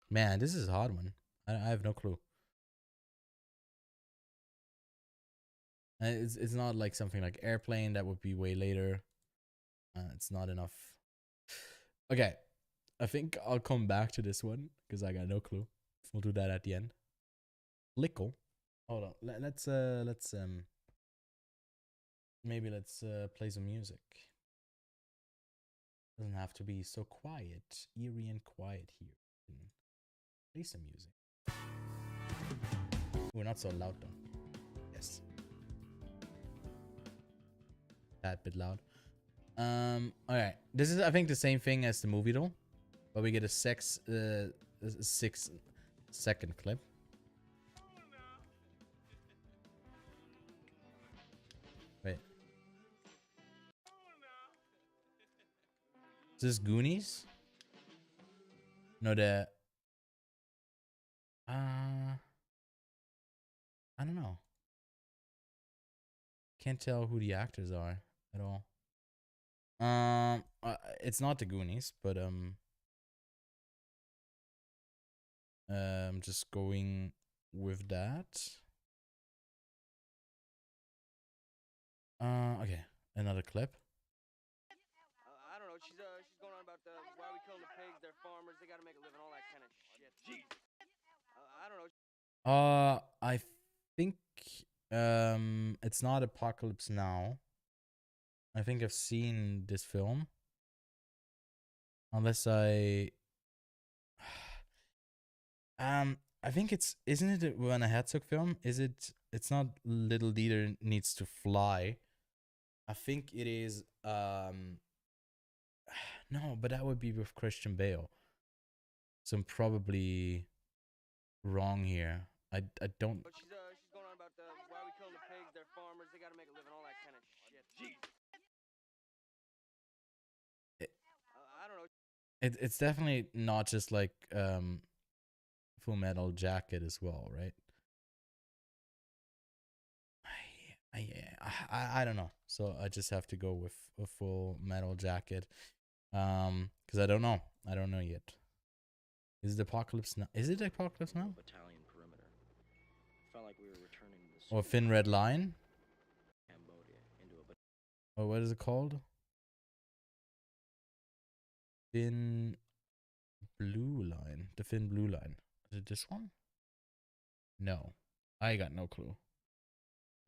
this is a hard one. I have no clue. It's not like something like Airplane. That would be way later. It's not enough. Okay, I think I'll come back to this one because I got no clue. We'll do that at the end. Lickle. Hold on. Let's maybe let's play some music. Doesn't have to be so quiet, eerie and quiet here. Play some music. We're not so loud though. That bit loud. Alright. This is, I think, the same thing as the movie though. But we get a 6-second clip. Wait. Is this Goonies? No, the... I don't know. Can't tell who the actors are at all. It's not the Goonies, but I'm just going with that. Okay, another clip. I don't know. She's going on about why we killing the pigs. They're farmers. They gotta make a living. All that kind of shit. Jeez. I don't know. I think it's not Apocalypse Now. I think I've seen this film. Unless I think isn't it when a Herzog film? It's not Little Leader Needs to Fly. I think it is no, but that would be with Christian Bale. So I'm probably wrong here. I don't. She's going on about why we killing the pigs. They're farmers. They gotta make a living. All that kind of shit. Jeez. I don't know. It's definitely not just like Full Metal Jacket as well, right? I don't know. So I just have to go with a Full Metal Jacket. Because I don't know. I don't know yet. Is it Apocalypse Now? Is it Apocalypse Now? Battalion perimeter. Felt like we were returning to the Or Thin Red Line? Cambodia into a. Or what is it called? Thin Blue Line. The Thin Blue Line. Is it this one? No. I got no clue.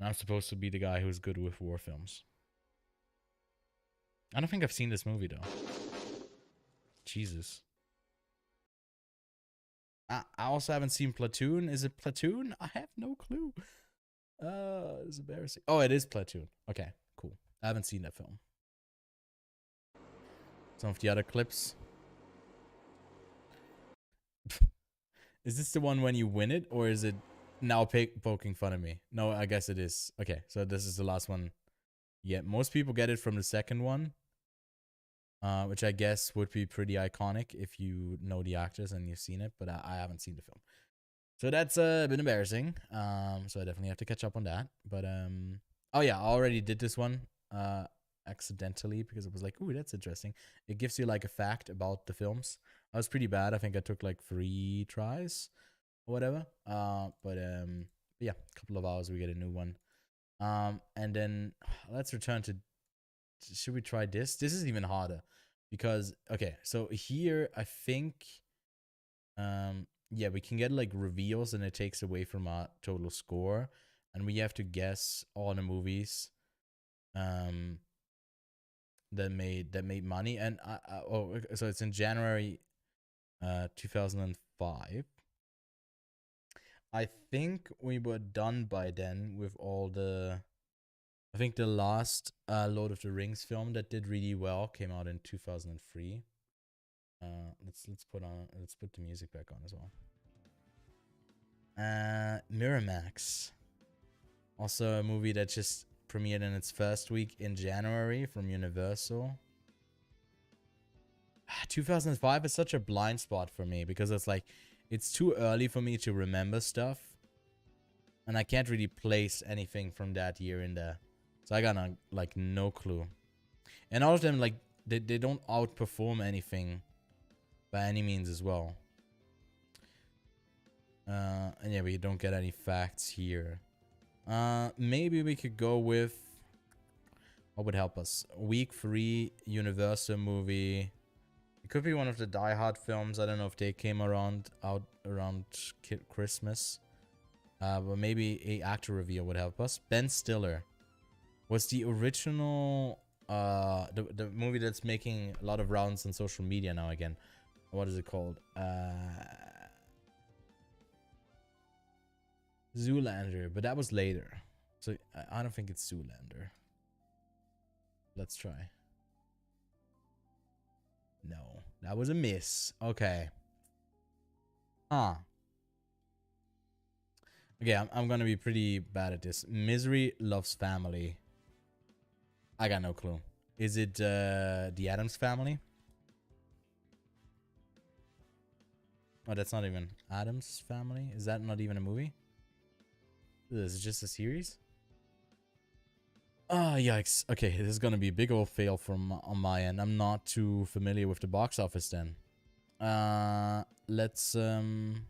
I'm supposed to be the guy who's good with war films. I don't think I've seen this movie though. Jesus. I also haven't seen Platoon. Is it Platoon? I have no clue. It's embarrassing. Oh, it is Platoon. Okay, cool. I haven't seen that film. Some of the other clips. Is this the one when you win it, or is it now poking fun at me? No, I guess it is. Okay, so this is the last one. Yeah, most people get it from the second one, which I guess would be pretty iconic if you know the actors and you've seen it, but I haven't seen the film. So that's a bit embarrassing. So I definitely have to catch up on that. But oh yeah, I already did this one accidentally because it was like, ooh, that's interesting. It gives you like a fact about the films. I was pretty bad. I think I took like 3 tries or whatever. But yeah, a couple of hours we get a new one. And then let's return to, should we try this? This is even harder because, okay, so here I think, yeah, we can get like reveals and it takes away from our total score, and we have to guess all the movies that made money. And so it's in January 2005. I think we were done by then with all the, I think the last Lord of the Rings film that did really well came out in 2003. Let's put the music back on as well. Miramax, also a movie that just premiered in its first week in January from Universal. 2005 is such a blind spot for me because it's like, it's too early for me to remember stuff, and I can't really place anything from that year in there. So I got like no clue. And all of them, like, they don't outperform anything by any means as well. And yeah, we don't get any facts here. Maybe we could go with, what would help us? Week 3 Universal movie. It could be one of the Die Hard films. I don't know if they came out around Christmas. But maybe a actor reveal would help us. Ben Stiller was the original, the movie that's making a lot of rounds on social media now again. What is it called? Zoolander, but that was later. So I don't think it's Zoolander. Let's try. No, that was a miss. Okay. Huh. Okay, I'm gonna be pretty bad at this. Misery Loves Family. I got no clue. Is it the Addams Family? Oh, that's not even Addams Family. Is that not even a movie? Is it just a series? Ah, yikes. Okay, this is gonna be a big old fail from on my end. I'm not too familiar with the box office then. Let's can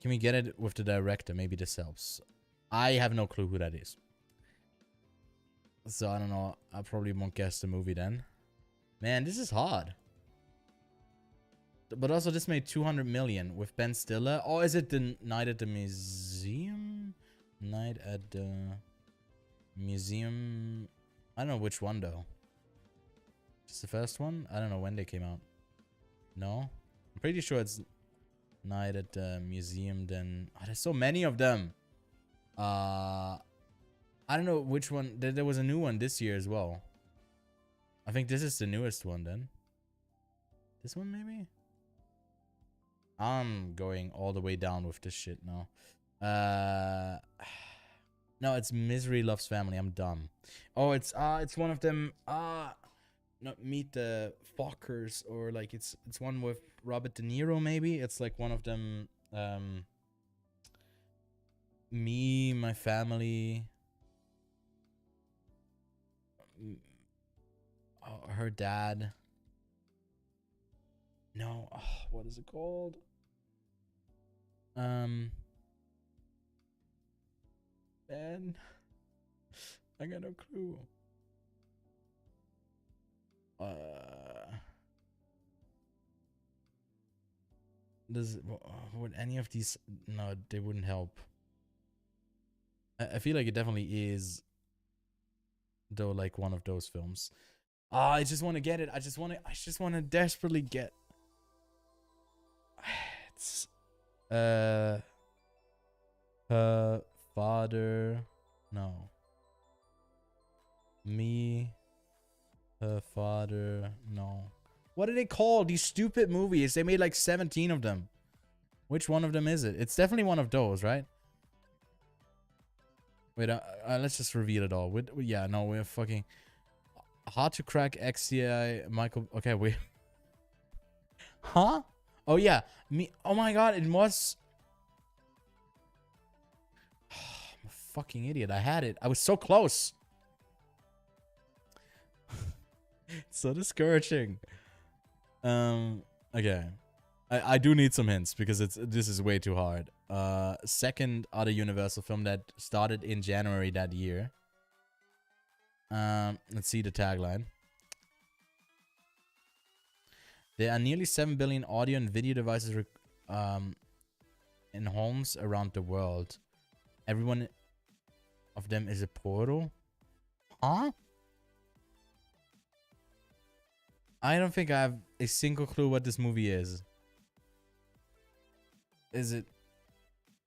we get it with the director? Maybe this helps. I have no clue who that is. So I don't know. I probably won't guess the movie then. Man, this is hard. But also this made 200 million with Ben Stiller. Oh, is it the Night at the Museum? Night at the Museum. I don't know which one though. Just the first one? I don't know when they came out. No? I'm pretty sure it's Night at the Museum then. Oh, there's so many of them. I don't know which one. There was a new one this year as well. I think this is the newest one then. This one maybe? I'm going all the way down with this shit now. No, it's Misery Loves Family. I'm dumb. Oh, it's one of them. Not Meet the Fockers, or like it's one with Robert De Niro maybe. It's like one of them. Me, my family. Oh, her dad. No, oh, what is it called? Man, I got no clue. Would any of these? No, they wouldn't help. I feel like it definitely is, though, like one of those films. I just want to get it. I just want to desperately get. It's her father. No. Me, her father. No. What are they called? These stupid movies. They made like 17 of them. Which one of them is it? It's definitely one of those, right? Wait, let's just reveal it all. Yeah, no, we're fucking hard to crack XCI Michael. Okay, we. Huh? Oh yeah, me. Oh my god, it was. I'm a fucking idiot. I had it. I was so close. It's so discouraging. Okay. I do need some hints because this is way too hard. Second other Universal film that started in January that year. Let's see the tagline. There are nearly 7 billion audio and video devices in homes around the world. Everyone of them is a portal. Huh? I don't think I have a single clue what this movie is. Is it?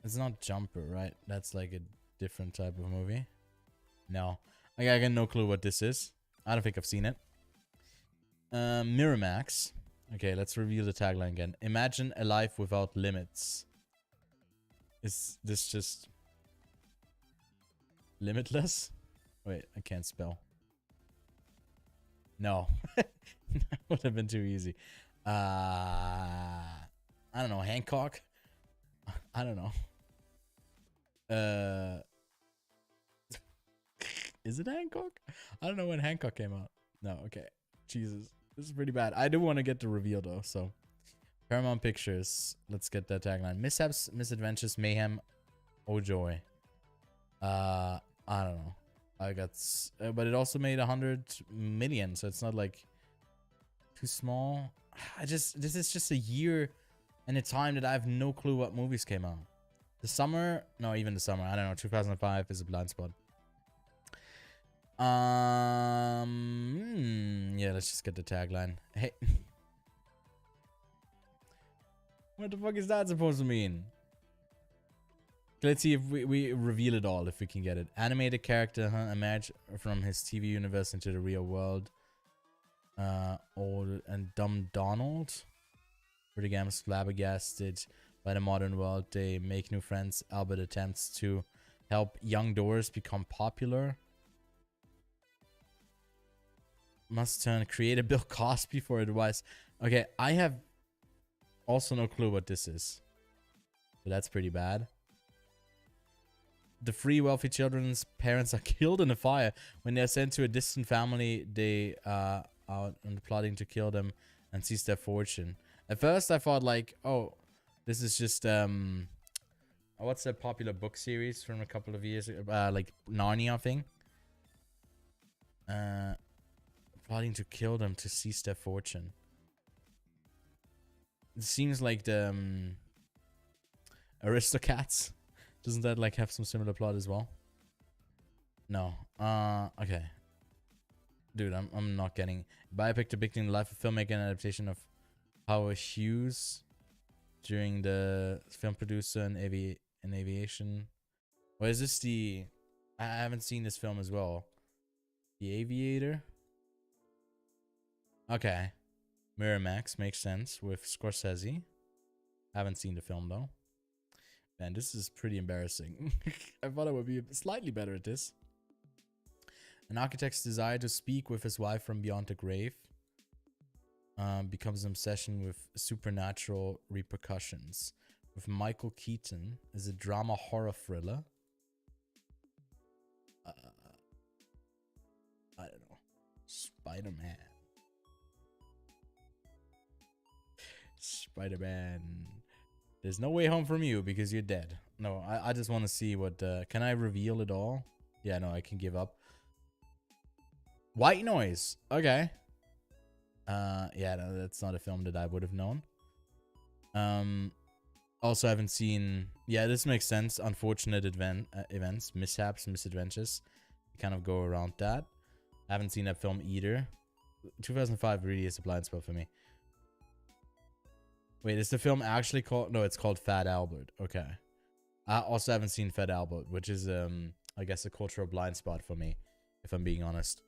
It's not Jumper, right? That's like a different type of movie. No. I got no clue what this is. I don't think I've seen it. Miramax. Okay, let's review the tagline again. Imagine a life without limits. Is this just limitless? Wait, I can't spell. No. That would have been too easy. I don't know. Hancock? I don't know. Is it Hancock? I don't know when Hancock came out. No, okay. Jesus. This is pretty bad. I do want to get the reveal though, so. Paramount Pictures. Let's get that tagline. Mishaps, misadventures, mayhem, oh joy. I don't know. I got, but it also made 100 million, so it's not like too small. This is just a year and a time that I have no clue what movies came out. The summer, no, even the summer. I don't know. 2005 is a blind spot. Yeah, let's just get the tagline. Hey. What the fuck is that supposed to mean? Let's see if we reveal it all, if we can get it. Animated character, huh? Emerge from his TV universe into the real world. Old and Dumb Donald. Pretty games flabbergasted by the modern world. They make new friends. Albert attempts to help young Doris become popular. Must turn creator Bill Cosby for advice. Okay, I have also no clue what this is. So that's pretty bad. The three wealthy children's parents are killed in a fire. When they are sent to a distant family, they are out and plotting to kill them and seize their fortune. At first, I thought like, oh, this is just what's that popular book series from a couple of years ago? Like Narnia thing. Plotting to kill them to seize their fortune. It seems like the Aristocats. Doesn't that like have some similar plot as well? No. Okay. Dude, I'm not getting biopic depicting the life of filmmaker and adaptation of Howard Hughes during the film producer and aviation. Or is this the? I haven't seen this film as well. The Aviator. Okay. Miramax makes sense with Scorsese. Haven't seen the film though. Man, this is pretty embarrassing. I thought I would be slightly better at this. An architect's desire to speak with his wife from beyond the grave becomes an obsession with supernatural repercussions. With Michael Keaton as a drama horror thriller. I don't know. Spider-Man. Spider-Man. There's no way home from you because you're dead. No, I just want to see what... can I reveal it all? Yeah, no, I can give up. White Noise. Okay. Yeah, no, that's not a film that I would have known. Also, I haven't seen... Yeah, this makes sense. Unfortunate events, mishaps, misadventures. You kind of go around that. I haven't seen that film either. 2005 really is a blind spot for me. Wait, is the film actually called... No, it's called Fat Albert. Okay. I also haven't seen Fat Albert, which is, I guess, a cultural blind spot for me, if I'm being honest.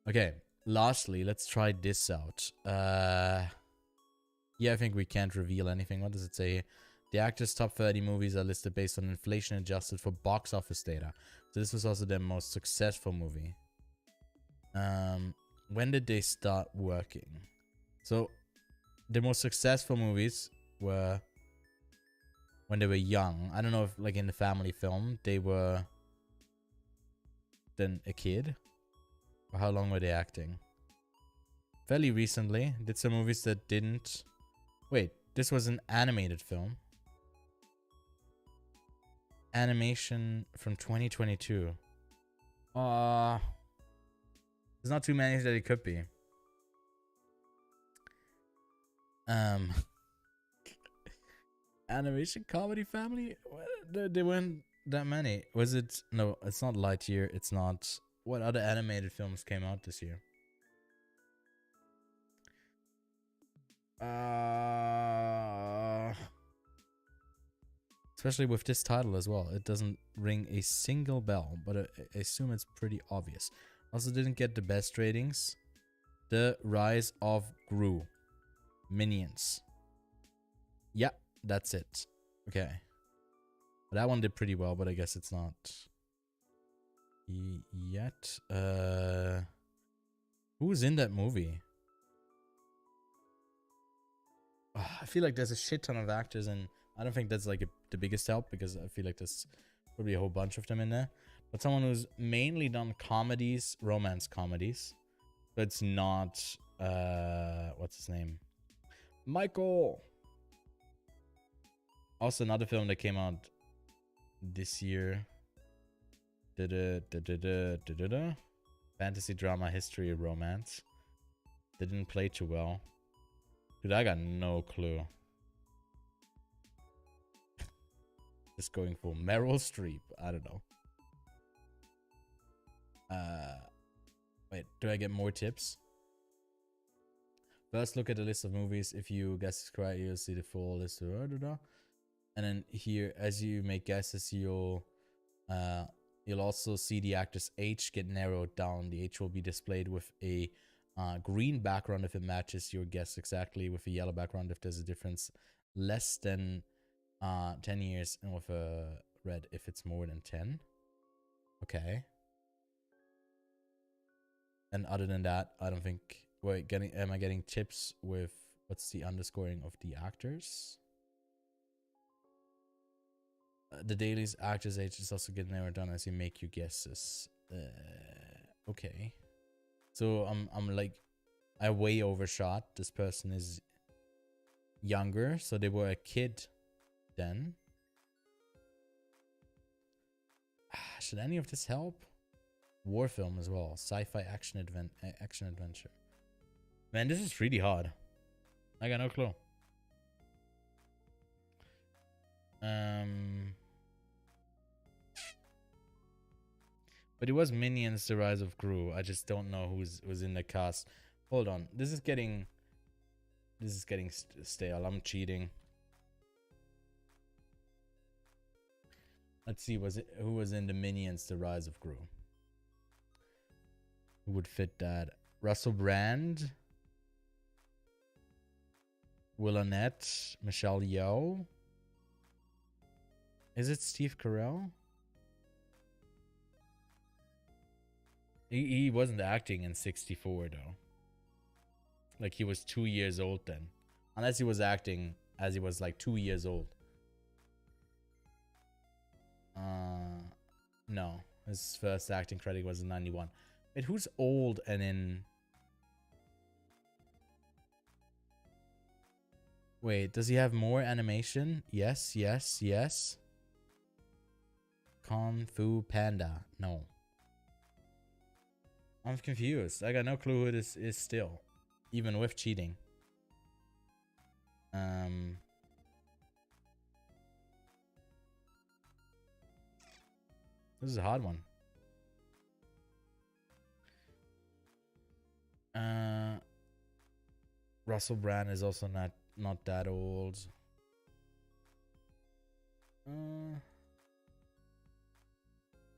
Okay, lastly, let's try this out. Yeah, I think we can't reveal anything. What does it say here? The actors' top 30 movies are listed based on inflation adjusted for box office data. So this was also their most successful movie. When did they start working? So... the most successful movies were when they were young. I don't know if, like, in the family film, they were then a kid. Or how long were they acting? Fairly recently. Did some movies that didn't... Wait, this was an animated film. Animation from 2022. There's not too many that it could be. Animation comedy family? There weren't that many. Was it? No, it's not Lightyear. It's not. What other animated films came out this year? Especially with this title as well. It doesn't ring a single bell, but I assume it's pretty obvious. Also didn't get the best ratings. The Rise of Gru. Minions. Yeah, that's it. Okay. But that one did pretty well, but I guess it's not yet. Who's in that movie? I feel like there's a shit ton of actors, and I don't think that's like the biggest help, because I feel like there's probably a whole bunch of them in there. But someone who's mainly done comedies, romance comedies, but it's not what's his name? Michael. Also another film that came out this year. Fantasy drama, history, romance. They didn't play too well. Dude, I got no clue. Just going for Meryl Streep. I don't know. Wait, do I get more tips? First, look at the list of movies. If you guess correct, you'll see the full list. And And then here, as you make guesses, you'll also see the actor's age get narrowed down. The age will be displayed with a green background if it matches your guess exactly, with a yellow background if there's a difference less than 10 years, and with a red if it's more than 10. Okay. And other than that, I don't think... Wait, am I getting tips with what's the underscoring of the actors? The daily's actor's age is also getting narrowed down as you make your guesses. Okay. So I'm like, I way overshot. This person is younger, so they were a kid then. Should any of this help? War film as well. Sci-fi action adventure. Man, this is really hard. I got no clue. But it was Minions: The Rise of Gru. I just don't know who's in the cast. Hold on. This is getting stale. I'm cheating. Let's see, who was in the Minions: The Rise of Gru? Who would fit that? Russell Brand, Will Arnett, Michelle Yeoh. Is it Steve Carell? He wasn't acting in 64 though. Like, he was 2 years old then. Unless he was acting as he was like 2 years old. No. His first acting credit was in 91. Wait, who's old and in... Wait, does he have more animation? Yes, yes, yes. Kung Fu Panda. No. I'm confused. I got no clue who this is still. Even with cheating. This is a hard one. Russell Brand is also not that old.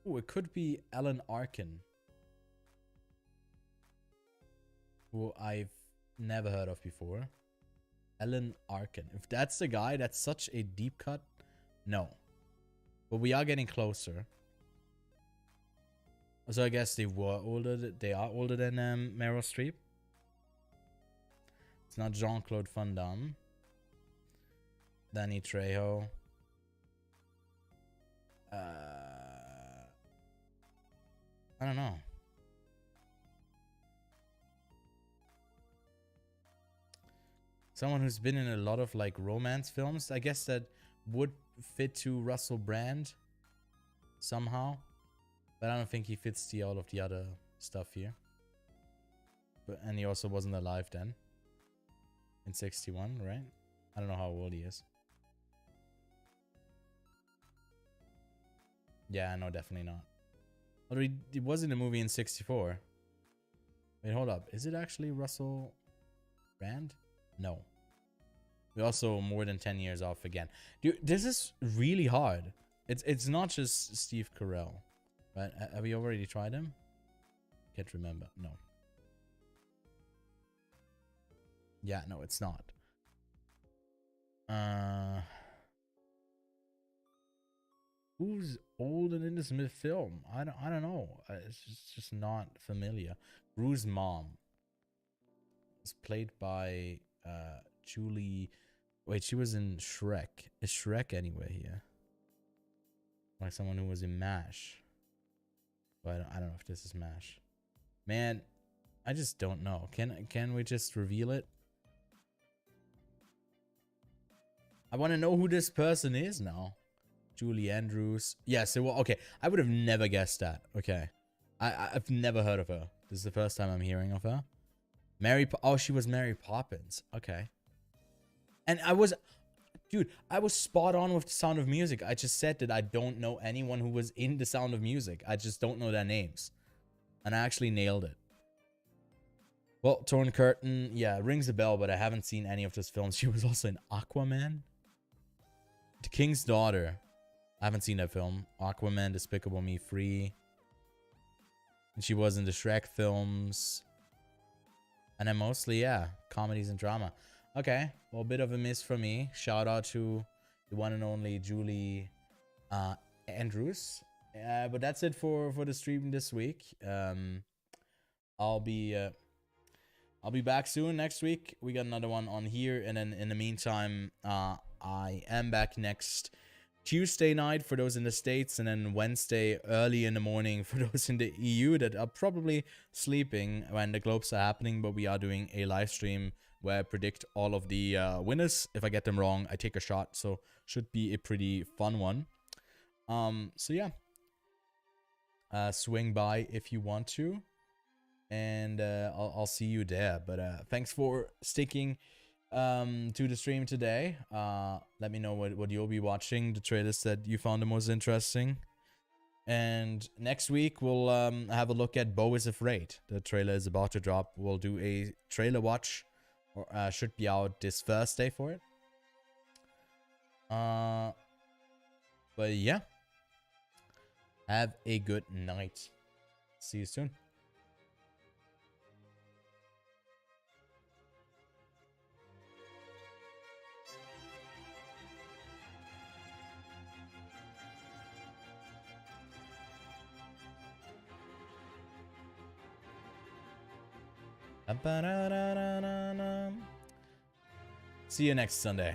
Oh, it could be Alan Arkin, who I've never heard of before. Alan Arkin. If that's the guy, that's such a deep cut. No. But we are getting closer. So I guess they were older. They are older than Meryl Streep. It's not Jean-Claude Van Damme. Danny Trejo. I don't know. Someone who's been in a lot of like romance films. I guess that would fit to Russell Brand somehow. But I don't think he fits to all of the other stuff here. And he also wasn't alive then. In 61, right? I don't know how old he is. Yeah, no, definitely not. Although he was in a movie in 64. Wait, hold up. Is it actually Russell Brand? No. We're also more than 10 years off again. Dude, this is really hard. It's not just Steve Carell. Right? Have we already tried him? Can't remember. No. Yeah, no, it's not. Who's old and in this film? I don't know. It's just not familiar. Rue's mom is played by Julie. Wait, she was in Shrek. Is Shrek anyway here? Like someone who was in MASH. But I don't know if this is MASH. Man, I just don't know. Can we just reveal it? I want to know who this person is now. Julie Andrews. Yes, okay. I would have never guessed that. Okay. I've never heard of her. This is the first time I'm hearing of her. Oh, she was Mary Poppins. Okay. And I was spot on with The Sound of Music. I just said that I don't know anyone who was in The Sound of Music. I just don't know their names. And I actually nailed it. Well, Torn Curtain, yeah, rings a bell, but I haven't seen any of those films. She was also in Aquaman. The King's Daughter. I haven't seen that film. Aquaman, Despicable Me 3. And she was in the Shrek films. And then mostly, yeah, comedies and drama. Okay, well, a bit of a miss from me. Shout out to the one and only Julie Andrews. But that's it for the stream this week. I'll be back soon next week. We got another one on here, and then in the meantime, I am back next Tuesday night for those in the States, and then Wednesday early in the morning for those in the EU that are probably sleeping when the Globes are happening. But we are doing a live stream where I predict all of the winners. If I get them wrong, I take a shot. So should be a pretty fun one. So yeah, swing by if you want to, and I'll see you there. But thanks for sticking to the stream today. Let me know what you'll be watching, the trailers that you found the most interesting. And next week we'll have a look at Beau is Afraid. The trailer is about to drop. We'll do a trailer watch, or should be out this Thursday for it. But yeah, have a good night. See you soon. See you next Sunday.